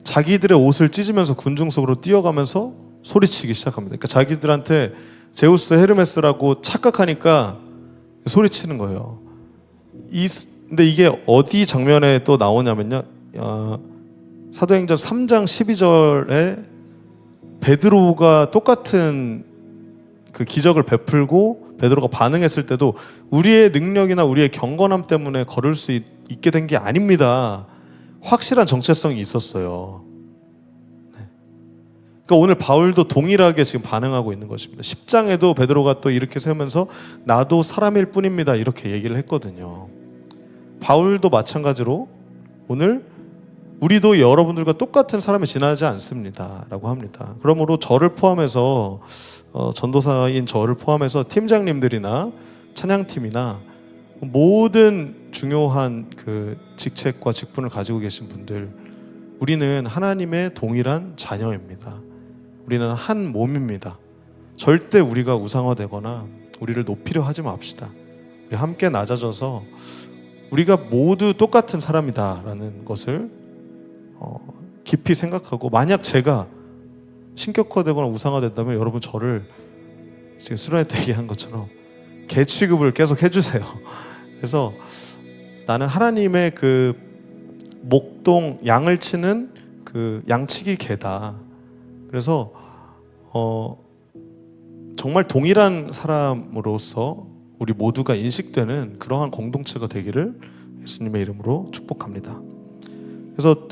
자기들의 옷을 찢으면서 군중 속으로 뛰어가면서 소리치기 시작합니다. 그러니까 자기들한테 제우스 헤르메스라고 착각하니까 소리치는 거예요. 근데 이게 어디 장면에 또 나오냐면요, 사도행전 3장 12절에 베드로가 똑같은 그 기적을 베풀고 베드로가 반응했을 때도 우리의 능력이나 우리의 경건함 때문에 걸을 수 있게 된 게 아닙니다, 확실한 정체성이 있었어요. 그러니까 오늘 바울도 동일하게 지금 반응하고 있는 것입니다. 10장에도 베드로가 또 이렇게 세우면서 나도 사람일 뿐입니다, 이렇게 얘기를 했거든요. 바울도 마찬가지로 오늘 우리도 여러분들과 똑같은 사람이 지나지 않습니다 라고 합니다. 그러므로 저를 포함해서 전도사인 저를 포함해서 팀장님들이나 찬양팀이나 모든 중요한 그 직책과 직분을 가지고 계신 분들, 우리는 하나님의 동일한 자녀입니다. 우리는 한 몸입니다. 절대 우리가 우상화되거나 우리를 높이려 하지 맙시다. 우리 함께 낮아져서 우리가 모두 똑같은 사람이다라는 것을 깊이 생각하고, 만약 제가 신격화되거나 우상화된다면 여러분 저를 지금 수련회 때 얘기한 것처럼 개 취급을 계속 해주세요. 그래서 나는 하나님의 그 목동 양을 치는 그 양치기 개다. 그래서 정말 동일한 사람으로서 우리 모두가 인식되는 그러한 공동체가 되기를 예수님의 이름으로 축복합니다. 그래서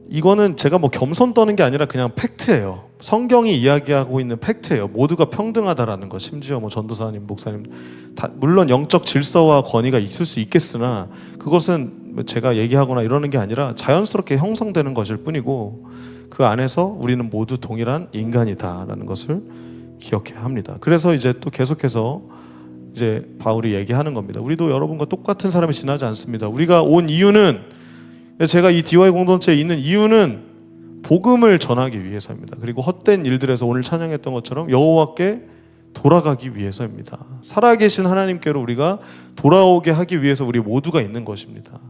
이거는 제가 뭐 겸손 떠는 게 아니라 그냥 팩트예요. 성경이 이야기하고 있는 팩트예요. 모두가 평등하다라는 것. 심지어 뭐 전도사님, 목사님 다 물론 영적 질서와 권위가 있을 수 있겠으나 그것은 제가 얘기하거나 이러는 게 아니라 자연스럽게 형성되는 것일 뿐이고, 그 안에서 우리는 모두 동일한 인간이다라는 것을 기억해야 합니다. 그래서 이제 또 계속해서 이제 바울이 얘기하는 겁니다. 우리도 여러분과 똑같은 사람이 지나지 않습니다. 우리가 온 이유는, 제가 이 DY 공동체에 있는 이유는 복음을 전하기 위해서입니다. 그리고 헛된 일들에서 오늘 찬양했던 것처럼 여호와께 돌아가기 위해서입니다. 살아계신 하나님께로 우리가 돌아오게 하기 위해서 우리 모두가 있는 것입니다.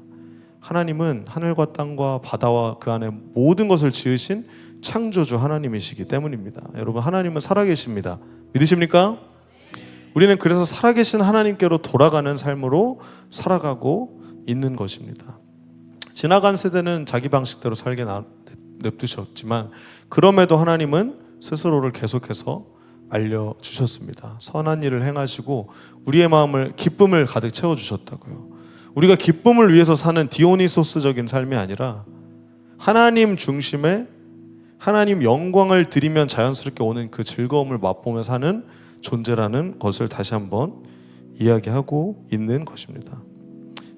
하나님은 하늘과 땅과 바다와 그 안에 모든 것을 지으신 창조주 하나님이시기 때문입니다. 여러분, 하나님은 살아계십니다. 믿으십니까? 우리는 그래서 살아계신 하나님께로 돌아가는 삶으로 살아가고 있는 것입니다. 지나간 세대는 자기 방식대로 살게 냅두셨지만 그럼에도 하나님은 스스로를 계속해서 알려주셨습니다. 선한 일을 행하시고 우리의 마음을 기쁨을 가득 채워주셨다고요. 우리가 기쁨을 위해서 사는 디오니소스적인 삶이 아니라 하나님 중심의 하나님 영광을 드리면 자연스럽게 오는 그 즐거움을 맛보며 사는 존재라는 것을 다시 한번 이야기하고 있는 것입니다.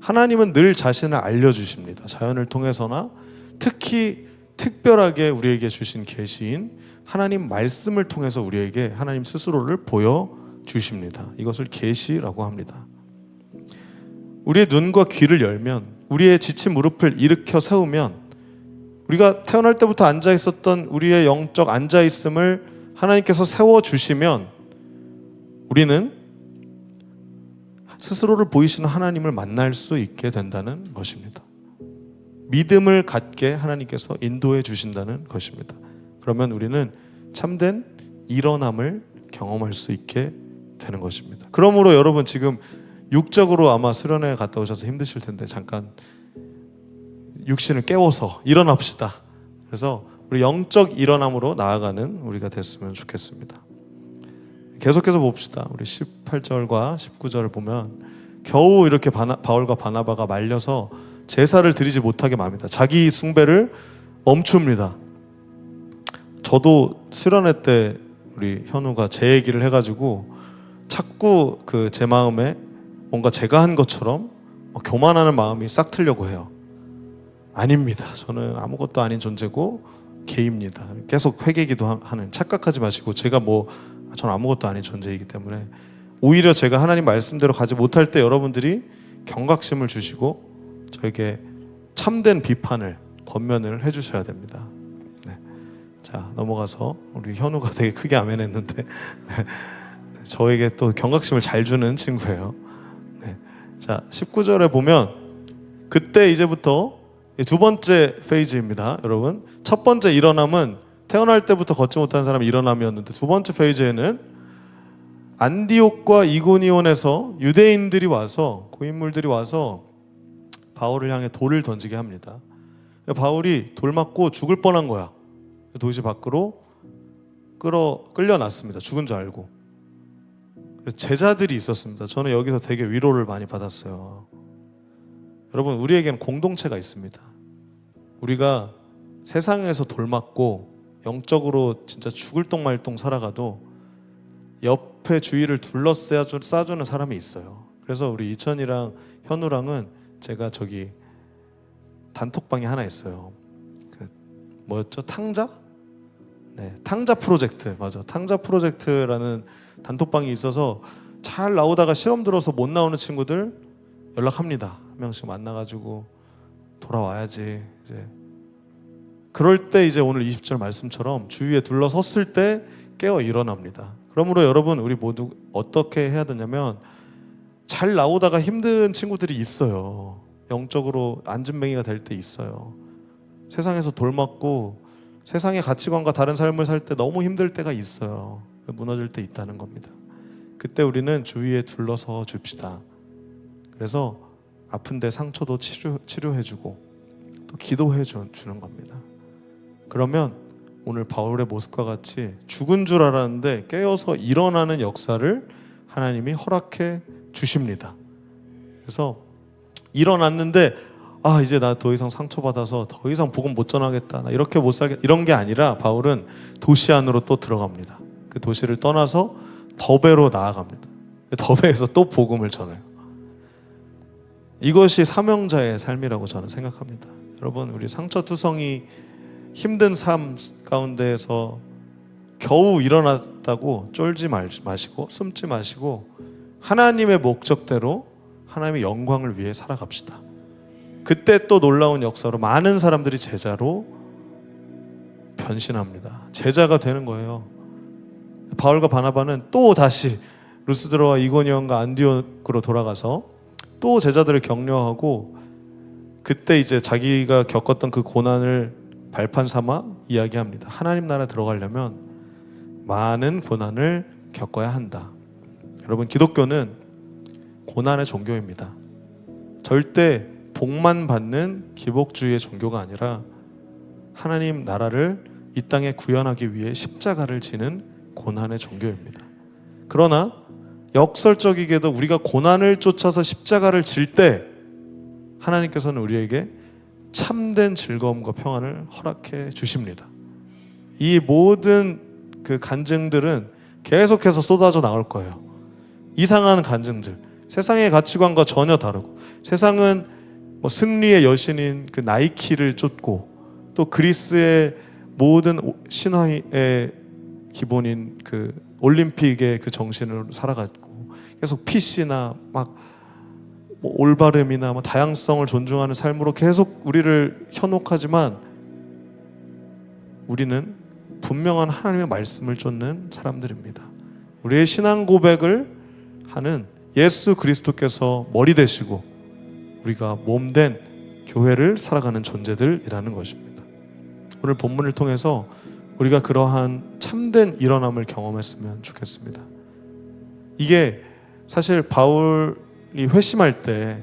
하나님은 늘 자신을 알려주십니다. 자연을 통해서나 특히 특별하게 우리에게 주신 계시인 하나님 말씀을 통해서 우리에게 하나님 스스로를 보여주십니다. 이것을 계시라고 합니다. 우리의 눈과 귀를 열면, 우리의 지친 무릎을 일으켜 세우면, 우리가 태어날 때부터 앉아 있었던 우리의 영적 앉아 있음을 하나님께서 세워 주시면 우리는 스스로를 보이시는 하나님을 만날 수 있게 된다는 것입니다. 믿음을 갖게 하나님께서 인도해 주신다는 것입니다. 그러면 우리는 참된 일어남을 경험할 수 있게 되는 것입니다. 그러므로 여러분, 지금 육적으로 아마 수련회 갔다 오셔서 힘드실 텐데 잠깐 육신을 깨워서 일어납시다. 그래서 우리 영적 일어남으로 나아가는 우리가 됐으면 좋겠습니다. 계속해서 봅시다. 우리 18절과 19절을 보면 겨우 이렇게 바울과 바나바가 말려서 제사를 드리지 못하게 맙니다. 자기 숭배를 멈춥니다. 저도 수련회 때 우리 현우가 제 얘기를 해가지고 자꾸 그 제 마음에 뭔가 제가 한 것처럼 교만하는 마음이 싹 트려고 해요. 아닙니다. 저는 아무것도 아닌 존재고 개입니다. 계속 회개기도 하는, 착각하지 마시고 제가 저는 아무것도 아닌 존재이기 때문에 오히려 제가 하나님 말씀대로 가지 못할 때 여러분들이 경각심을 주시고 저에게 참된 비판을, 권면을 해주셔야 됩니다. 네. 자, 넘어가서 우리 현우가 되게 크게 아멘했는데 저에게 또 경각심을 잘 주는 친구예요. 네. 자, 19절에 보면 그때 이제부터 두 번째 페이지입니다. 여러분, 첫 번째 일어남은 태어날 때부터 걷지 못한 사람의 일어남이었는데 두 번째 페이지에는 안디옥과 이고니온에서 유대인들이 와서, 고인물들이 와서 바울을 향해 돌을 던지게 합니다. 바울이 돌 맞고 죽을 뻔한 거야. 도시 밖으로 끌려났습니다. 죽은 줄 알고. 제자들이 있었습니다. 저는 여기서 되게 위로를 많이 받았어요. 여러분, 우리에게는 공동체가 있습니다. 우리가 세상에서 돌 맞고 영적으로 진짜 죽을 똥 말 똥 살아가도 옆에 주위를 둘러싸주는 사람이 있어요. 그래서 우리 이천이랑 현우랑은 제가 저기 단톡방이 하나 있어요. 뭐였죠? 탕자? 네, 탕자 프로젝트. 맞아. 탕자 프로젝트라는 단톡방이 있어서 잘 나오다가 시험 들어서 못 나오는 친구들 연락합니다. 한 명씩 만나가지고 돌아와야지. 이제 그럴 때 이제 오늘 20절 말씀처럼 주위에 둘러섰을 때 깨어 일어납니다. 그러므로 여러분, 우리 모두 어떻게 해야 되냐면 잘 나오다가 힘든 친구들이 있어요. 영적으로 안진뱅이가 될 때 있어요. 세상에서 돌 맞고 세상의 가치관과 다른 삶을 살 때 너무 힘들 때가 있어요. 무너질 때 있다는 겁니다. 그때 우리는 주위에 둘러서 줍시다. 그래서 아픈데 상처도 치료해주고 또 기도해 주는 겁니다. 그러면 오늘 바울의 모습과 같이 죽은 줄 알았는데 깨어서 일어나는 역사를 하나님이 허락해 주십니다. 그래서 일어났는데 이제 나 더 이상 상처받아서 더 이상 복음 못 전하겠다, 나 이렇게 못 살겠다, 이런 게 아니라 바울은 도시 안으로 또 들어갑니다. 그 도시를 떠나서 더베로 나아갑니다. 더베에서 또 복음을 전해요. 이것이 사명자의 삶이라고 저는 생각합니다. 여러분, 우리 상처투성이 힘든 삶 가운데에서 겨우 일어났다고 쫄지 마시고 숨지 마시고 하나님의 목적대로 하나님의 영광을 위해 살아갑시다. 그때 또 놀라운 역사로 많은 사람들이 제자로 변신합니다. 제자가 되는 거예요. 바울과 바나바는 또 다시 루스드라와 이고니온과 안디옥으로 돌아가서 또 제자들을 격려하고 그때 이제 자기가 겪었던 그 고난을 발판 삼아 이야기합니다. 하나님 나라 들어가려면 많은 고난을 겪어야 한다. 여러분, 기독교는 고난의 종교입니다. 절대 복만 받는 기복주의의 종교가 아니라 하나님 나라를 이 땅에 구현하기 위해 십자가를 지는 고난의 종교입니다. 그러나 역설적이게도 우리가 고난을 쫓아서 십자가를 질 때 하나님께서는 우리에게 참된 즐거움과 평안을 허락해 주십니다. 이 모든 그 간증들은 계속해서 쏟아져 나올 거예요. 이상한 간증들, 세상의 가치관과 전혀 다르고, 세상은 뭐 승리의 여신인 그 나이키를 쫓고, 또 그리스의 모든 신화의 기본인 그 올림픽의 그 정신을 살아갔고, 계속 PC나 막 뭐 올바름이나 뭐 다양성을 존중하는 삶으로 계속 우리를 현혹하지만, 우리는 분명한 하나님의 말씀을 쫓는 사람들입니다. 우리의 신앙 고백을 하는 예수 그리스도께서 머리 되시고 우리가 몸된 교회를 살아가는 존재들이라는 것입니다. 오늘 본문을 통해서 우리가 그러한 참된 일어남을 경험했으면 좋겠습니다. 이게 사실 바울이 회심할 때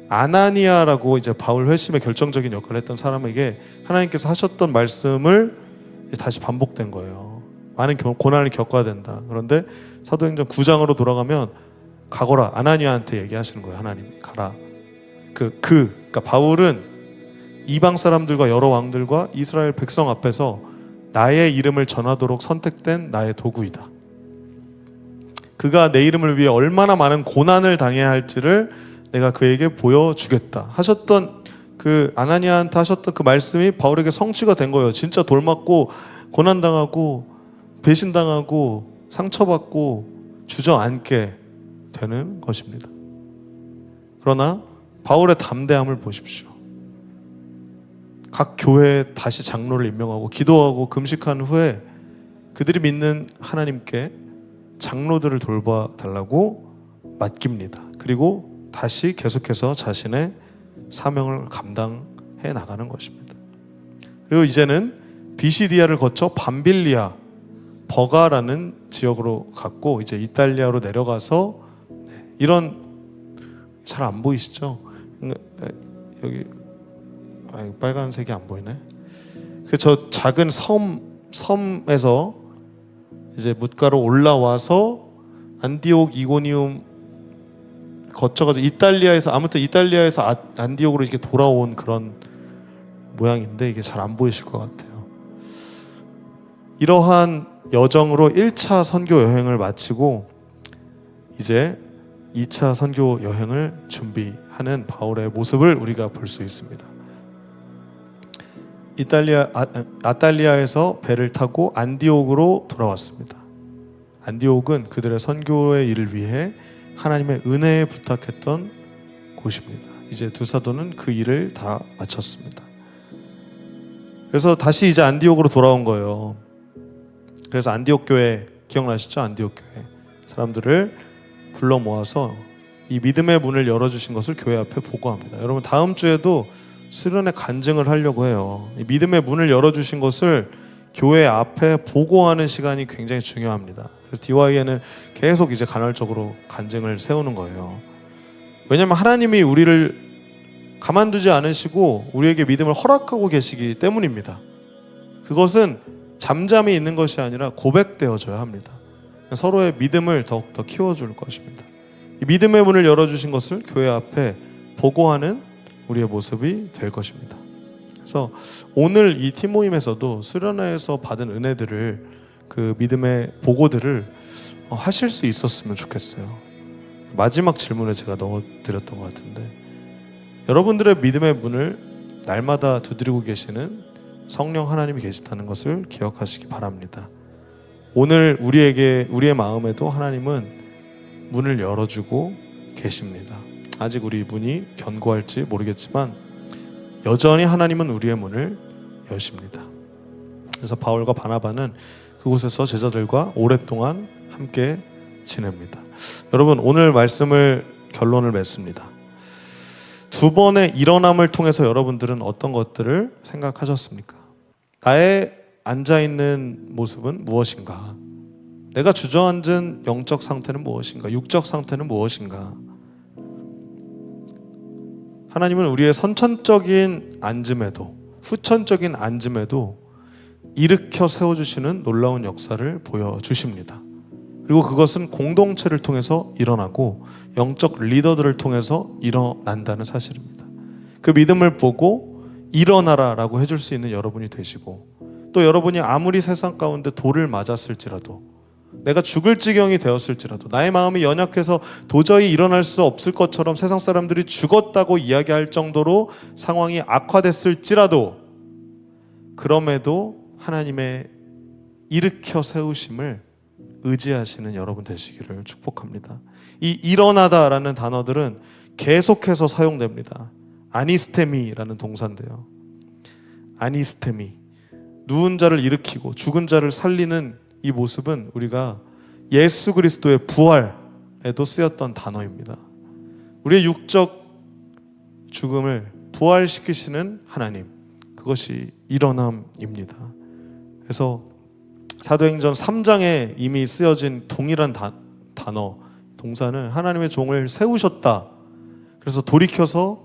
아나니아라고 이제 바울 회심의 결정적인 역할을 했던 사람에게 하나님께서 하셨던 말씀을 다시 반복된 거예요. 많은 고난을 겪어야 된다. 그런데 사도행전 9장으로 돌아가면 가거라, 아나니아한테 얘기하시는 거예요. 하나님 가라. 그러니까 바울은 이방 사람들과 여러 왕들과 이스라엘 백성 앞에서 나의 이름을 전하도록 선택된 나의 도구이다. 그가 내 이름을 위해 얼마나 많은 고난을 당해야 할지를 내가 그에게 보여주겠다 하셨던, 그 아나니아한테 하셨던 그 말씀이 바울에게 성취가 된 거예요. 진짜 돌 맞고 고난당하고 배신당하고 상처받고 주저앉게 되는 것입니다. 그러나 바울의 담대함을 보십시오. 각 교회에 다시 장로를 임명하고 기도하고 금식한 후에 그들이 믿는 하나님께 장로들을 돌봐달라고 맡깁니다. 그리고 다시 계속해서 자신의 사명을 감당해 나가는 것입니다. 그리고 이제는 비시디아를 거쳐 밤빌리아, 버가라는 지역으로 갔고, 이제 이탈리아로 내려가서, 이런, 잘 안 보이시죠? 여기 빨간색이 안 보이네. 저 작은 섬에서 이제 뭇가로 올라와서 안디옥, 이고니움 거쳐가지고 이탈리아에서, 아무튼 이탈리아에서 안디옥으로 이렇게 돌아온 그런 모양인데, 이게 잘 안 보이실 것 같아요. 이러한 여정으로 1차 선교 여행을 마치고 이제 2차 선교 여행을 준비하는 바울의 모습을 우리가 볼 수 있습니다. 아탈리아에서 배를 타고 안디옥으로 돌아왔습니다. 안디옥은 그들의 선교의 일을 위해 하나님의 은혜에 부탁했던 곳입니다. 이제 두 사도는 그 일을 다 마쳤습니다. 그래서 다시 이제 안디옥으로 돌아온 거예요. 그래서 안디옥 교회 기억나시죠? 안디옥 교회 사람들을 불러 모아서 이 믿음의 문을 열어주신 것을 교회 앞에 보고합니다. 여러분, 다음 주에도 수련회 간증을 하려고 해요. 이 믿음의 문을 열어주신 것을 교회 앞에 보고하는 시간이 굉장히 중요합니다. 그래서 DY에는 계속 이제 간헐적으로 간증을 세우는 거예요. 왜냐하면 하나님이 우리를 가만두지 않으시고 우리에게 믿음을 허락하고 계시기 때문입니다. 그것은 잠잠히 있는 것이 아니라 고백되어져야 합니다. 서로의 믿음을 더욱더 키워줄 것입니다. 이 믿음의 문을 열어주신 것을 교회 앞에 보고하는 우리의 모습이 될 것입니다. 그래서 오늘 이 팀 모임에서도 수련회에서 받은 은혜들을, 그 믿음의 보고들을 하실 수 있었으면 좋겠어요. 마지막 질문에 제가 넣어드렸던 것 같은데, 여러분들의 믿음의 문을 날마다 두드리고 계시는 성령 하나님이 계시다는 것을 기억하시기 바랍니다. 오늘 우리의 마음에도 하나님은 문을 열어주고 계십니다. 아직 우리 문이 견고할지 모르겠지만 여전히 하나님은 우리의 문을 여십니다. 그래서 바울과 바나바는 그곳에서 제자들과 오랫동안 함께 지냅니다. 여러분, 오늘 말씀을 결론을 맺습니다. 두 번의 일어남을 통해서 여러분들은 어떤 것들을 생각하셨습니까? 나의 앉아있는 모습은 무엇인가? 내가 주저앉은 영적 상태는 무엇인가? 육적 상태는 무엇인가? 하나님은 우리의 선천적인 앉음에도 후천적인 앉음에도 일으켜 세워주시는 놀라운 역사를 보여주십니다. 그리고 그것은 공동체를 통해서 일어나고 영적 리더들을 통해서 일어난다는 사실입니다. 그 믿음을 보고 일어나라 라고 해줄 수 있는 여러분이 되시고, 또 여러분이 아무리 세상 가운데 돌을 맞았을지라도, 내가 죽을 지경이 되었을지라도, 나의 마음이 연약해서 도저히 일어날 수 없을 것처럼 세상 사람들이 죽었다고 이야기할 정도로 상황이 악화됐을지라도, 그럼에도 하나님의 일으켜 세우심을 의지하시는 여러분 되시기를 축복합니다. 이 일어나다라는 단어들은 계속해서 사용됩니다. 아니스테미라는 동사인데요. 아니스테미, 누운 자를 일으키고 죽은 자를 살리는 이 모습은 우리가 예수 그리스도의 부활에도 쓰였던 단어입니다. 우리의 육적 죽음을 부활시키시는 하나님, 그것이 일어남입니다. 그래서 사도행전 3장에 이미 쓰여진 동일한 단어, 동사는 하나님의 종을 세우셨다, 그래서 돌이켜서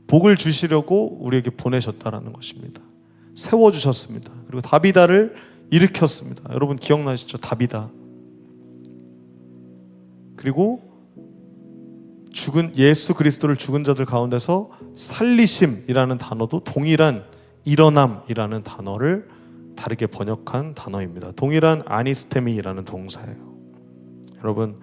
복을 주시려고 우리에게 보내셨다라는 것입니다. 세워주셨습니다. 그리고 다비다를 일으켰습니다. 여러분 기억나시죠? 다비다. 그리고 죽은 예수 그리스도를 죽은 자들 가운데서 살리심이라는 단어도 동일한 일어남이라는 단어를 다르게 번역한 단어입니다. 동일한 아니스테미라는 동사예요. 여러분,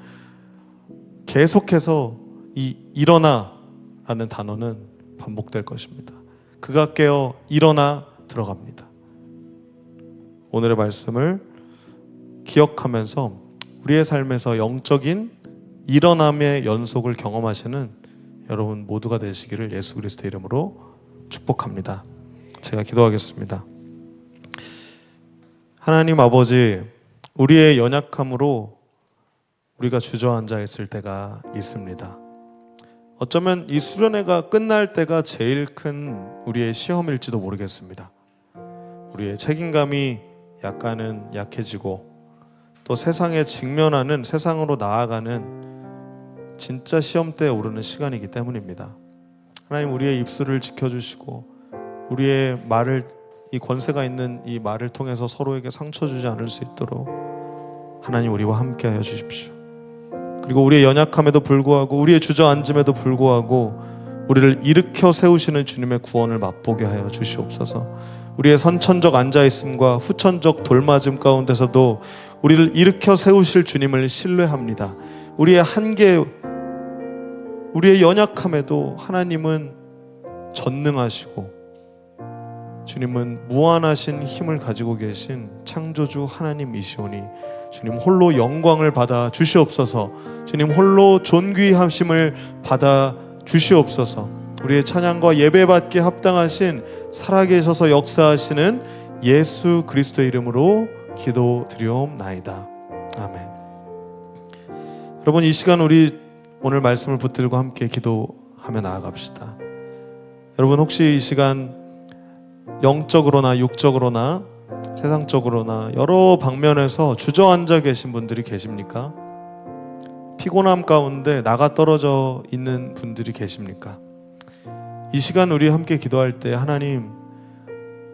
계속해서 이 일어나라는 단어는 반복될 것입니다. 그가 깨어 일어나 들어갑니다. 오늘의 말씀을 기억하면서 우리의 삶에서 영적인 일어남의 연속을 경험하시는 여러분 모두가 되시기를 예수 그리스도의 이름으로 축복합니다. 제가 기도하겠습니다. 하나님 아버지, 우리의 연약함으로 우리가 주저앉아 있을 때가 있습니다. 어쩌면 이 수련회가 끝날 때가 제일 큰 우리의 시험일지도 모르겠습니다. 우리의 책임감이 약간은 약해지고, 또 세상에 직면하는, 세상으로 나아가는 진짜 시험대에 오르는 시간이기 때문입니다. 하나님, 우리의 입술을 지켜주시고 우리의 말을, 이 권세가 있는 이 말을 통해서 서로에게 상처 주지 않을 수 있도록 하나님 우리와 함께 하여 주십시오. 그리고 우리의 연약함에도 불구하고, 우리의 주저앉음에도 불구하고 우리를 일으켜 세우시는 주님의 구원을 맛보게 하여 주시옵소서. 우리의 선천적 앉아있음과 후천적 돌맞음 가운데서도 우리를 일으켜 세우실 주님을 신뢰합니다. 우리의 한계, 우리의 연약함에도 하나님은 전능하시고 주님은 무한하신 힘을 가지고 계신 창조주 하나님이시오니 주님 홀로 영광을 받아 주시옵소서. 주님 홀로 존귀하심을 받아 주시옵소서. 우리의 찬양과 예배받기에 합당하신 살아계셔서 역사하시는 예수 그리스도의 이름으로 기도드리옵나이다. 아멘. 여러분, 이 시간 우리 오늘 말씀을 붙들고 함께 기도하며 나아갑시다. 여러분, 혹시 이 시간 영적으로나 육적으로나 세상적으로나 여러 방면에서 주저앉아 계신 분들이 계십니까? 피곤함 가운데 나가 떨어져 있는 분들이 계십니까? 이 시간 우리 함께 기도할 때 하나님,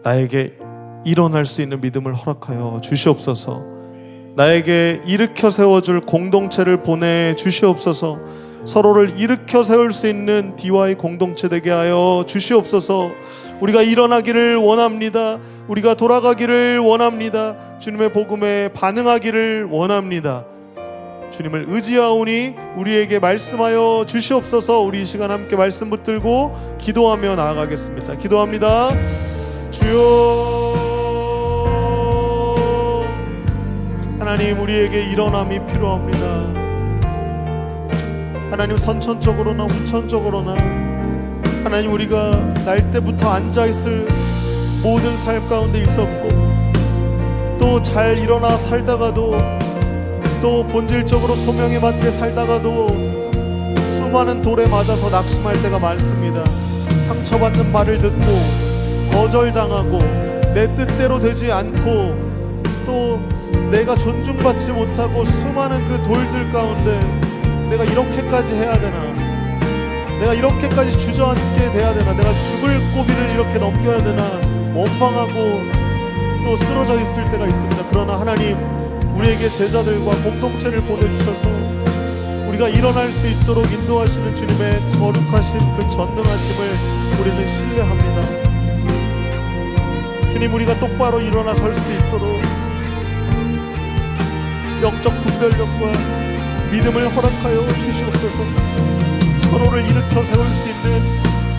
나에게 일어날 수 있는 믿음을 허락하여 주시옵소서. 나에게 일으켜 세워줄 공동체를 보내 주시옵소서. 서로를 일으켜 세울 수 있는 DY 공동체 되게 하여 주시옵소서. 우리가 일어나기를 원합니다. 우리가 돌아가기를 원합니다. 주님의 복음에 반응하기를 원합니다. 주님을 의지하오니 우리에게 말씀하여 주시옵소서. 우리 이 시간 함께 말씀 붙들고 기도하며 나아가겠습니다. 기도합니다. 주여, 하나님, 우리에게 일어남이 필요합니다. 하나님 선천적으로나 후천적으로나 하나님 우리가 날 때부터 앉아있을 모든 삶 가운데 있었고 또 잘 일어나 살다가도 또 본질적으로 소명에 맞게 살다가도 수많은 돌에 맞아서 낙심할 때가 많습니다. 상처받는 말을 듣고 거절당하고 내 뜻대로 되지 않고 또 내가 존중받지 못하고 수많은 그 돌들 가운데 내가 이렇게까지 해야 되나, 내가 이렇게까지 주저앉게 돼야 되나, 내가 죽을 고비를 이렇게 넘겨야 되나 원망하고 또 쓰러져 있을 때가 있습니다. 그러나 하나님 우리에게 제자들과 공동체를 보내주셔서 우리가 일어날 수 있도록 인도하시는 주님의 거룩하심, 그 전능하심을 우리는 신뢰합니다. 주님, 우리가 똑바로 일어나 설 수 있도록 영적 분별력과 믿음을 허락하여 주시옵소서. 서로를 일으켜 세울 수 있는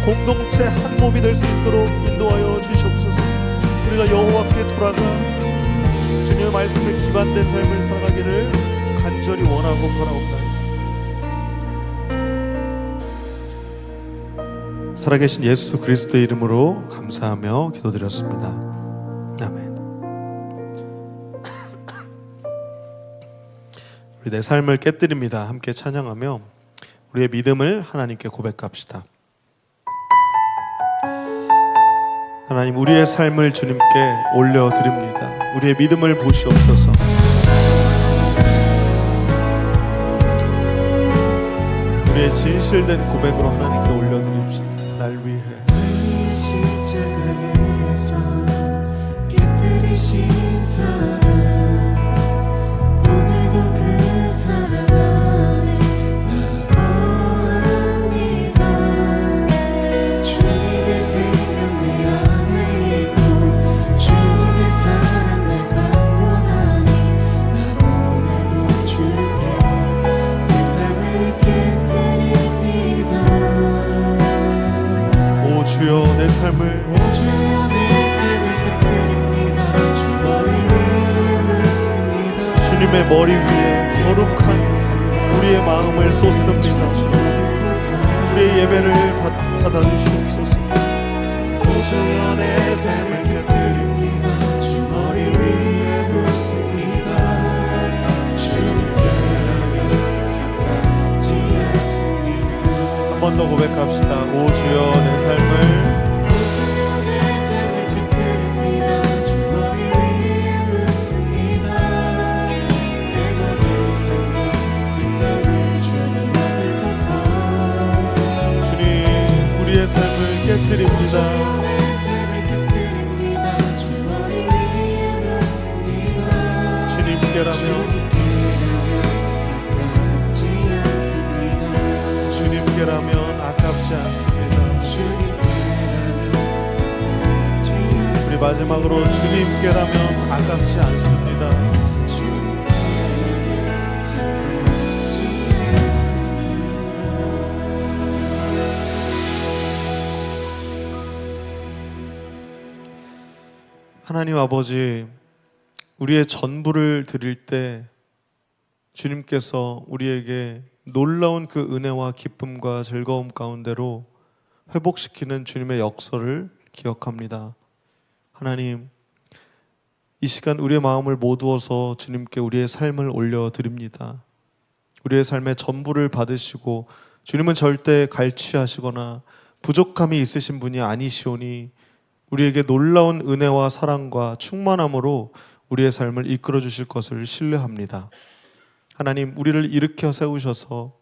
공동체 한 몸이 될 수 있도록 인도하여 주시옵소서. 우리가 여호와께 돌아가 주님의 말씀에 기반된 삶을 살아가기를 간절히 원하고 바라옵나이다. 살아계신 예수 그리스도의 이름으로 감사하며 기도드렸습니다. 아멘. 우리 내 삶을 깨뜨립니다. 함께 찬양하며 우리의 믿음을 하나님께 고백합시다. 하나님, 우리의 삶을 주님께 올려드립니다. 우리의 믿음을 보시옵소서. 우리의 진실된 고백으로 하나님께 올려드립시다. 날 위해 십자가에서 깨뜨리신 사랑, 오늘도 그 사랑 안에 거합니다. 주님의 생명 내 안에 있고 주님의 사랑 날 강건하니 나 오늘도 주께 내 삶을 깨뜨립니다. 오 주여 내 삶을 주여 내 삶을 깨뜨립니다. 주 머리 위에 묻습니다. 주님의 머리 위에 거룩한 우리의 마음을 쏟습니다. 우리의 예배를 받아주시옵소서. 주여 내 삶을 깨뜨립니다. 주 머리 위에 묻습니다. 주님께라면 아깝지 않습니다. 한 번 더 고백합시다. 오 주여 내 삶을 주여 내 삶을 깨뜨립니다. 주 머리 위에 묻습니다. 내 모든 삶과 생명을 주님 받으소서. 주님 우리의 삶을 깨뜨립니다. 내 삶을 깨뜨립니다. 주 머리 위에 묻습니다. 주님께라면 아깝지 않습니다. 주님께라면 아깝지 않습니다. 우리 마지막으로 주님께라면 아깝지 않습니다. 하나님 아버지, 우리의 전부를 드릴 때 주님께서 우리에게 놀라운 그 은혜와 기쁨과 즐거움 가운데로 회복시키는 주님의 역사를 기억합니다. 하나님, 이 시간 우리의 마음을 모두어서 주님께 우리의 삶을 올려드립니다. 우리의 삶의 전부를 받으시고 주님은 절대 갈취하시거나 부족함이 있으신 분이 아니시오니 우리에게 놀라운 은혜와 사랑과 충만함으로 우리의 삶을 이끌어 주실 것을 신뢰합니다. 하나님, 우리를 일으켜 세우셔서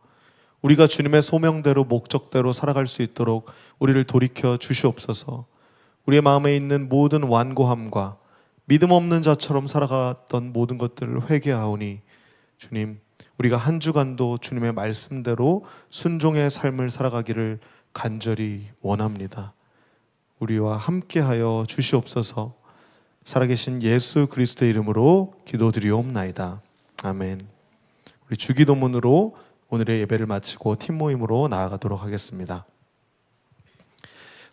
우리가 주님의 소명대로 목적대로 살아갈 수 있도록 우리를 돌이켜 주시옵소서. 우리의 마음에 있는 모든 완고함과 믿음 없는 자처럼 살아갔던 모든 것들을 회개하오니 주님, 우리가 한 주간도 주님의 말씀대로 순종의 삶을 살아가기를 간절히 원합니다. 우리와 함께하여 주시옵소서. 살아계신 예수 그리스도의 이름으로 기도드리옵나이다. 아멘. 우리 주기도문으로 오늘의 예배를 마치고 팀 모임으로 나아가도록 하겠습니다.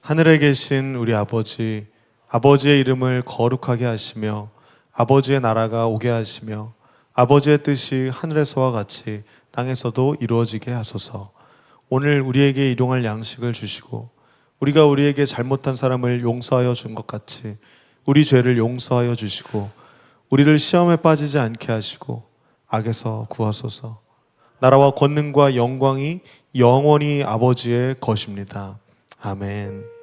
하늘에 계신 우리 아버지, 아버지의 이름을 거룩하게 하시며 아버지의 나라가 오게 하시며 아버지의 뜻이 하늘에서와 같이 땅에서도 이루어지게 하소서. 오늘 우리에게 일용할 양식을 주시고 우리가 우리에게 잘못한 사람을 용서하여 준 것 같이 우리 죄를 용서하여 주시고 우리를 시험에 빠지지 않게 하시고 악에서 구하소서. 나라와 권능과 영광이 영원히 아버지의 것입니다. 아멘.